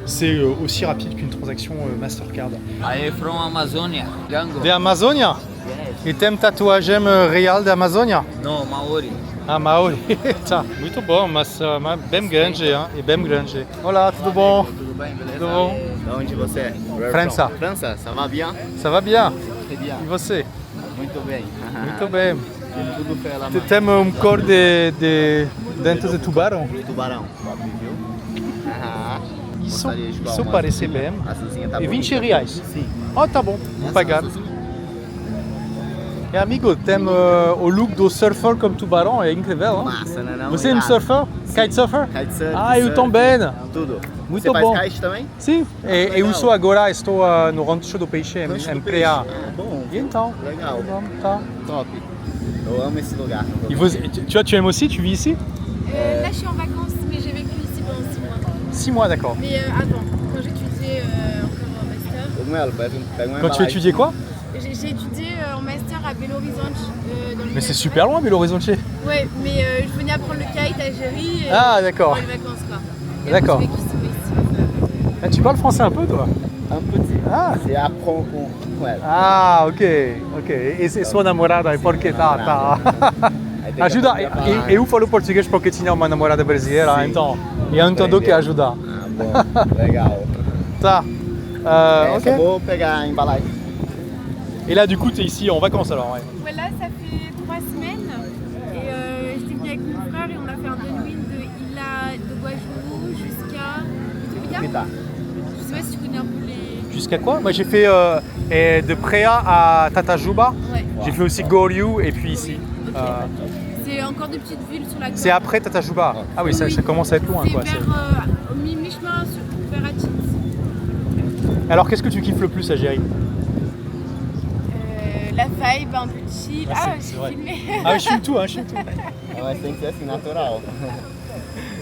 c'est aussi rapide qu'une transaction Mastercard. I am from Amazonia, Django. De Amazônia? E tem tatuagem real da Amazônia? Não, Maori. Ah, Maori. Tá, muito bom, mas bem grande, hein? E bem grande. Olá, tudo bom? Tudo bem, beleza? Tudo bom? De onde você é? Where França. from? França, ça va bien? Ça va bien. Très bien. E você? Muito bem. Muito bem. Tem tudo pela mão. Tem cor de dentes de tubarão. Tubarão, top, viu? Isso parece bem. A Suzinha tá E 20 bonita. reais. Sim. Oh, tá bom. Vou pagar. E amigo, tem o look do surfer como tubarão, é incrível, hein? Massa, né? Não? Você é um surfer? Kitesurfer? Kitesurf. Ah, eu também. Tudo. Muito Você bom. faz kite também? Sim, eu sou agora, estou no Rancho do Peixe, em Preá. Bom. E então? Legal. Tá. Top. Eu amo esse lugar. E você, tu aimes aussi? Tu vis ici? Là, je suis en vacances, mais j'ai vécu ici pendant 6 mois. 6 mois, d'accord. Mais avant, quand j'étudiais encore en master. Cogumelo, pega uma Quand tu étudiais quoi? J'ai étudié en master à Belo Horizonte. Mais c'est super loin, Belo Horizonte. Ouais, mais je venais apprendre le kite à Algérie. Ah, d'accord. Pour les vacances, quoi. Et D'accord. j'ai vécu ici. Ah, tu parles français un peu, toi? Un petit. Ah. C'est apprend com ela. Ah, ok. E sua namorada, porque tá. Ajuda, eu falo português porque tinha uma namorada brasileira, então eu entendo que ajuda. Ah, bom, legal. Tá. Ok. Só vou pegar a embalagem. Et là, du coup, tu es ici en vacances alors, ouais. Voilà, ça fait 3 semaines. Et j'étais venu avec mon frère et on a fait un deux nuits de Ila de Guajourou jusqu'à Vita. Je sais pas si tu connais un peu les. Jusqu'à quoi? Moi, j'ai fait de Préa à Tatajuba. Ouais. J'ai fait aussi Gorliou et puis ici. C'est encore des petites villes sur la côte. C'est après Tatajuba. Ah oui, ça commence à être loin, quoi. C'est vers mi-chemin vers Athis. Alors, qu'est-ce que tu kiffes le plus à Géry? La vibe un peu chill. Ah, c'est j'ai vrai. filmé. Ah, je filme tout, hein, je filme tout. Mas tem que ser assim, natural.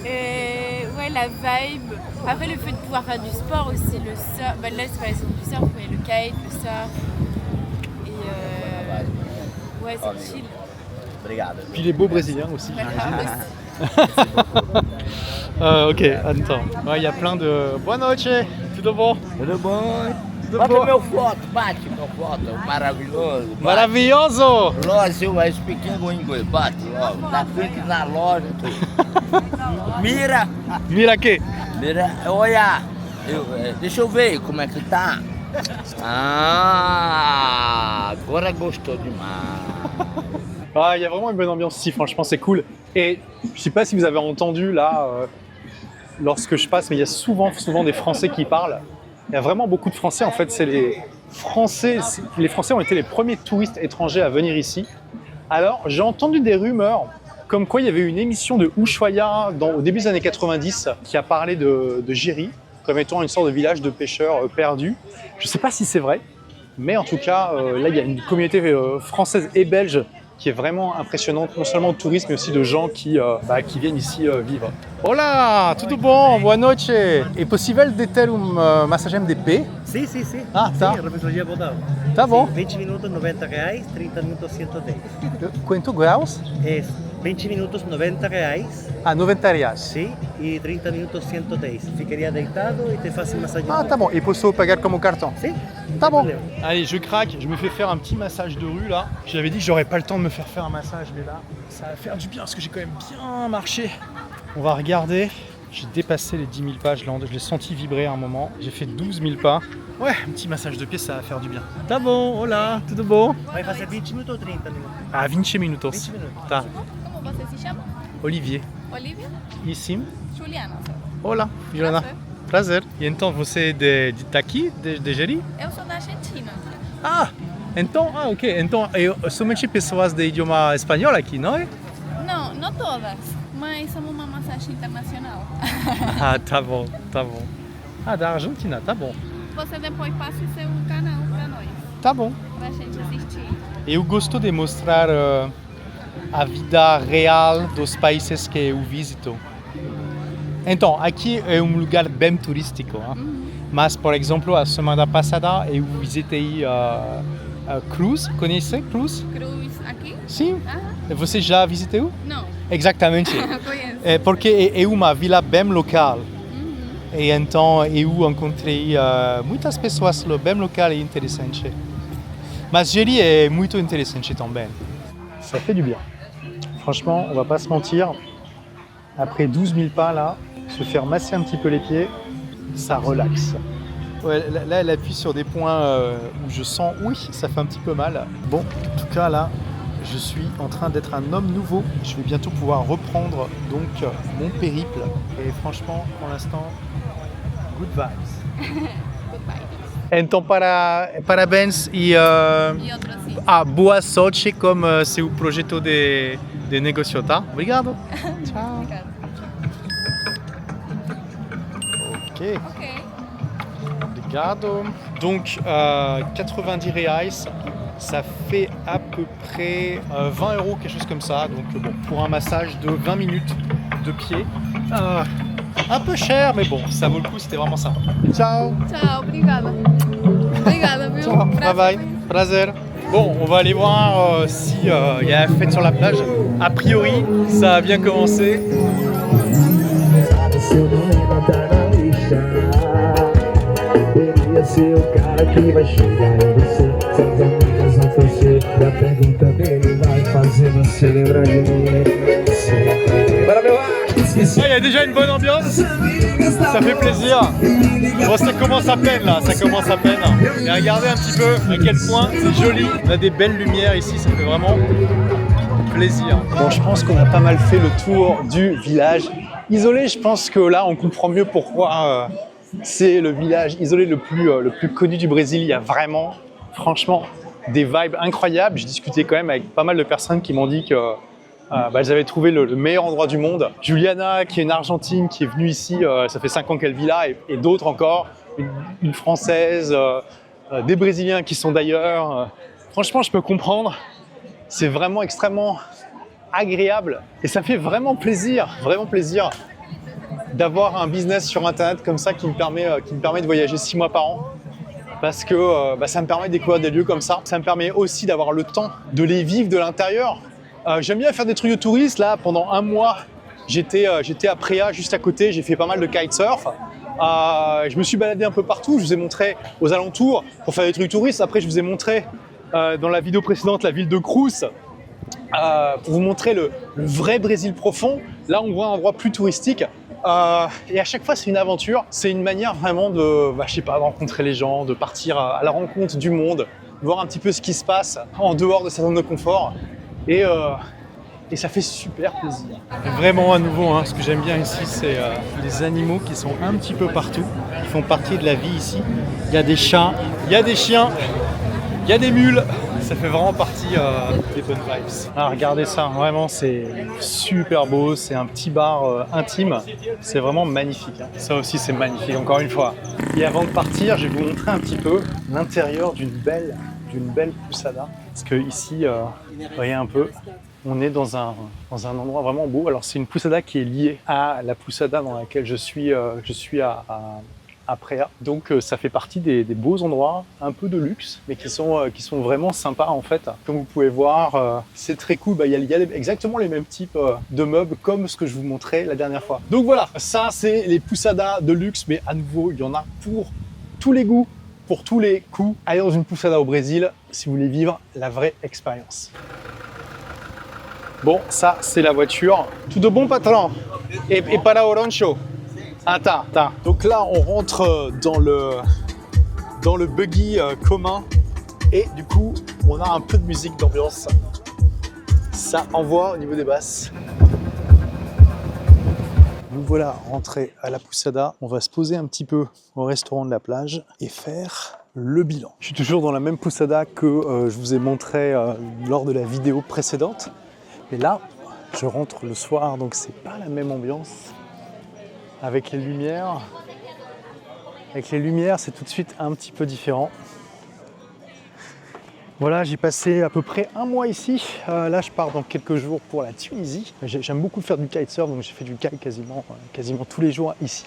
Ouais, la vibe. Après, le fait de pouvoir faire du sport aussi, le surf. Bah, là, c'est pas exemple du surf, mais le kite, le surf. Et ouais, c'est chill. Obrigado. Puis les beaux Brésiliens aussi. Ok, attends. Ouais, il y a plein de... Boa noite, tudo bom? Tudo bom? Tudo Bate bom? meu foto, bate meu foto, maravilhoso. Bate. Maravilhoso! Lógico, I speak English, bate logo, na frente da loja, tudo. Mira! Mira que? Mira, olha, deixa eu ver como é que tá. Ah, agora gostou demais. Ah, il y a vraiment une bonne ambiance ici, franchement, c'est cool. Et je sais pas si vous avez entendu là, lorsque je passe, mais il y a souvent des Français qui parlent. Il y a vraiment beaucoup de Français. En fait, c'est les Français ont été les premiers touristes étrangers à venir ici. Alors, j'ai entendu des rumeurs comme quoi il y avait une émission de Ushuaïa au début des années 90 qui a parlé de Géry comme étant une sorte de village de pêcheurs perdus. Je ne sais pas si c'est vrai, mais en tout cas, là, il y a une communauté française et belge qui est vraiment impressionnante, non seulement de touristes, mais aussi de gens qui viennent ici vivre. Olá, tudo bom? Boa noite. É possível de ter massagem de pé? Sim, sim, sim. Ah, tá. Sim, a refeições Bodão. Tá bom. 20 minutos, 90 reais, 30 minutos, 110. Quanto graus? É 20 minutos, 90 reais. Ah, 90 reais. Sim, e 30 minutos, 110. Ficaria deitado e te fazem massagem. Ah, tá bom. E posso pagar como cartão? Sim. Tá bon. Allez, je craque, je me fais faire un petit massage de rue là. J'avais dit que j'aurais pas le temps de me faire un massage, mais là, ça va faire du bien parce que j'ai quand même bien marché. On va regarder. J'ai dépassé les 10 000 pas, je l'ai senti vibrer à un moment. J'ai fait 12 000 pas. Ouais, un petit massage de pied, ça va faire du bien. Tá bom, olá, tudo bom? Vai fazer 20 minutos ou 30 minutos? Ah, 20 minutos. 20 minutos. Tá. Como você se chama? Olivier. Olivia? Ici. Juliana. Olá, Juliana. Prazer. E então você daqui, de Géry? Eu sou da Argentina. Ah, então, ok. Então, somente pessoas de idioma espanhol aqui, não é? Não, não todas, mas somos uma massagem internacional. Ah, tá bom, tá bom. Ah, da Argentina, tá bom. Você depois passa o seu canal para nós. Tá bom. Pra gente assistir. Eu gosto de mostrar a vida real dos países que eu visito. Então, aqui é um lugar bem turístico, hein? Mas, por exemplo, a semana passada eu visitei Cruz. Conhece Cruz? Cruz aqui? Sim. Você já visitou? Não. Exatamente. Conheço. É porque é uma vila bem local. E então eu encontrei muitas pessoas bem local e interessante. Mas Géry est muito interessante também. Ça fait du bien. Franchement, on va pas se mentir. Après 12 000 pas là, se faire masser un petit peu les pieds, ça relaxe. Ouais, là, elle appuie sur des points où je sens, oui, ça fait un petit peu mal. Bon, en tout cas, là, je suis en train d'être un homme nouveau. Je vais bientôt pouvoir reprendre donc mon périple. Et franchement, pour l'instant, good vibes. Então, parabéns e boa sorte com seu projeto de negócio, tá? Obrigado. Tchau. Ok. Obrigado. Donc, 90 reais, ça fait à peu près 20 €, quelque chose comme ça. Donc, bon, pour un massage de 20 minutes de pied. Un peu cher, mais bon, ça vaut le coup, c'était vraiment sympa. Ciao. Ciao, obrigada. Obrigada, viu? Ciao, bye bye, prazer. Bon, on va aller voir si y a la fête sur la plage. A priori, ça a bien commencé. Il y a déjà une bonne ambiance, ça fait plaisir. Bon, ça commence à peine là, ça commence à peine. Et regardez un petit peu à quel point c'est joli. On a des belles lumières ici, ça fait vraiment plaisir. Bon, je pense qu'on a pas mal fait le tour du village isolé. Je pense que là, on comprend mieux pourquoi c'est le village isolé le plus connu du Brésil. Il y a vraiment, franchement, des vibes incroyables. J'ai discuté quand même avec pas mal de personnes qui m'ont dit que elles avaient trouvé le meilleur endroit du monde. Juliana, qui est une Argentine, qui est venue ici, ça fait 5 ans qu'elle vit là, et d'autres encore, une Française, des Brésiliens qui sont d'ailleurs. Franchement, je peux comprendre. C'est vraiment extrêmement agréable et ça fait vraiment plaisir d'avoir un business sur Internet comme ça qui me permet de voyager 6 mois par an. Parce que ça me permet de découvrir des lieux comme ça. Ça me permet aussi d'avoir le temps de les vivre de l'intérieur. J'aime bien faire des trucs de touristes. Là, pendant 1 mois, j'étais à Praia, juste à côté. J'ai fait pas mal de kitesurf. Je me suis baladé un peu partout. Je vous ai montré aux alentours pour faire des trucs touristes. Après, je vous ai montré dans la vidéo précédente la ville de Cruz pour vous montrer le vrai Brésil profond. Là, on voit un endroit plus touristique. Et à chaque fois, c'est une aventure. C'est une manière vraiment de rencontrer les gens, de partir à la rencontre du monde, voir un petit peu ce qui se passe en dehors de sa zone de confort. Et ça fait super plaisir. Et vraiment, à nouveau, ce que j'aime bien ici, c'est les animaux qui sont un petit peu partout. Ils font partie de la vie ici. Il y a des chats, il y a des chiens, il y a des mules. Ça fait vraiment partie des bonnes vibes. Alors regardez ça, vraiment c'est super beau, c'est un petit bar intime, c'est vraiment magnifique. Ça aussi c'est magnifique, encore une fois. Et avant de partir, je vais vous montrer un petit peu l'intérieur d'une belle pousada. Parce que ici, voyez un peu, on est dans un endroit vraiment beau. Alors c'est une pousada qui est liée à la pousada dans laquelle je suis à Praia. Donc ça fait partie des beaux endroits, un peu de luxe, mais qui sont vraiment sympas en fait. Comme vous pouvez voir, c'est très cool. Il y a exactement les mêmes types de meubles comme ce que je vous montrais la dernière fois. Donc voilà, ça c'est les poussadas de luxe, mais à nouveau, il y en a pour tous les goûts, pour tous les coups. Allez dans une poussada au Brésil si vous voulez vivre la vraie expérience. Bon, ça c'est la voiture. Tudo bom, patron? Et para o rancho. Ah, tá. Donc là, on rentre dans le buggy commun et du coup, on a un peu de musique d'ambiance. Ça envoie au niveau des basses. Nous voilà rentrés à la poussada. On va se poser un petit peu au restaurant de la plage et faire le bilan. Je suis toujours dans la même poussada que je vous ai montré lors de la vidéo précédente. Mais là, je rentre le soir, donc c'est pas la même ambiance. Avec les lumières, c'est tout de suite un petit peu différent. Voilà, j'ai passé à peu près 1 mois ici. Là, je pars dans quelques jours pour la Tunisie. J'aime beaucoup faire du kitesurf, donc j'ai fait du kite quasiment tous les jours ici.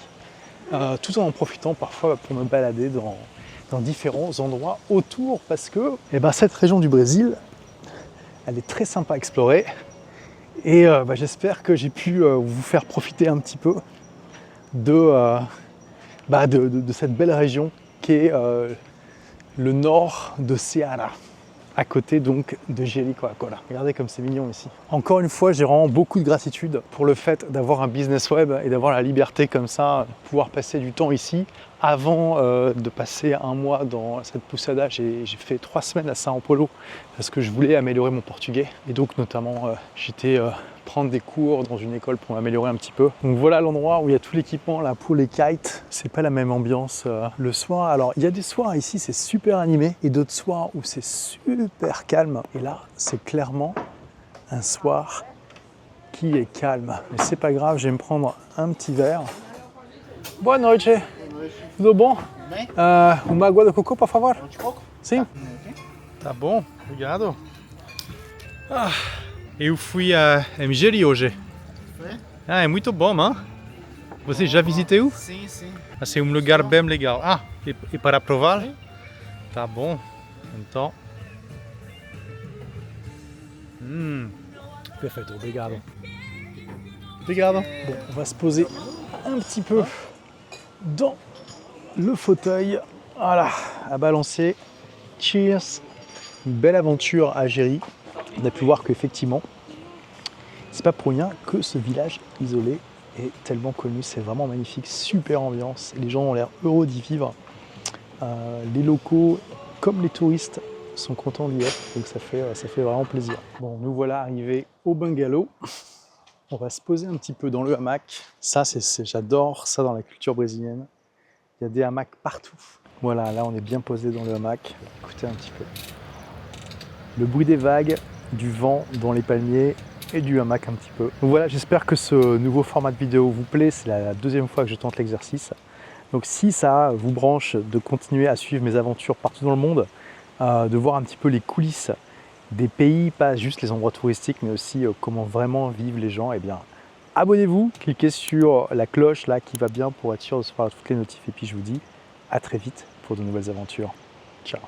Tout en profitant parfois pour me balader dans différents endroits autour, parce que cette région du Brésil, elle est très sympa à explorer. Et j'espère que j'ai pu vous faire profiter un petit peu de cette belle région qui est le nord de Ceará, à côté donc de Jericoacoara. Regardez comme c'est mignon ici. Encore une fois, j'ai vraiment beaucoup de gratitude pour le fait d'avoir un business web et d'avoir la liberté comme ça, de pouvoir passer du temps ici avant de passer un mois dans cette poussada, j'ai fait 3 semaines à São Paulo parce que je voulais améliorer mon portugais. Et donc notamment, j'étais prendre des cours dans une école pour m'améliorer un petit peu. Donc voilà l'endroit où il y a tout l'équipement là pour les kites. C'est pas la même ambiance le soir. Alors il y a des soirs ici, c'est super animé et d'autres soirs où c'est super calme. Et là, c'est clairement un soir qui est calme. Mais c'est pas grave, je vais me prendre un petit verre. Boa noite. Tudo bom? Uma água de coco, por favor? De coco? Sim. Tá bom, obrigado. Eu fui a Mgeri hoje. Foi? É muito bom, hein? Você já visitou? Sim, sim. É um lugar bem legal. E para provar? Tá bom. Então. Perfeito, obrigado. Obrigado. Bon, on va se poser un petit peu dans le fauteuil. Voilà, à balancier. Cheers. Une belle aventure à Géry. On a pu voir qu'effectivement, c'est pas pour rien que ce village isolé est tellement connu. C'est vraiment magnifique, super ambiance. Les gens ont l'air heureux d'y vivre. Les locaux, comme les touristes, sont contents d'y être. Donc ça fait vraiment plaisir. Bon, nous voilà arrivés au bungalow. On va se poser un petit peu dans le hamac. Ça, j'adore ça dans la culture brésilienne. Il y a des hamacs partout. Voilà, là on est bien posé dans le hamac. Écoutez un petit peu. Le bruit des vagues, du vent dans les palmiers et du hamac un petit peu. Donc voilà, j'espère que ce nouveau format de vidéo vous plaît. C'est la deuxième fois que je tente l'exercice. Donc si ça vous branche de continuer à suivre mes aventures partout dans le monde, de voir un petit peu les coulisses des pays, pas juste les endroits touristiques, mais aussi comment vraiment vivent les gens, eh bien abonnez-vous, cliquez sur la cloche là qui va bien pour être sûr de recevoir toutes les notifs. Et puis je vous dis à très vite pour de nouvelles aventures. Ciao.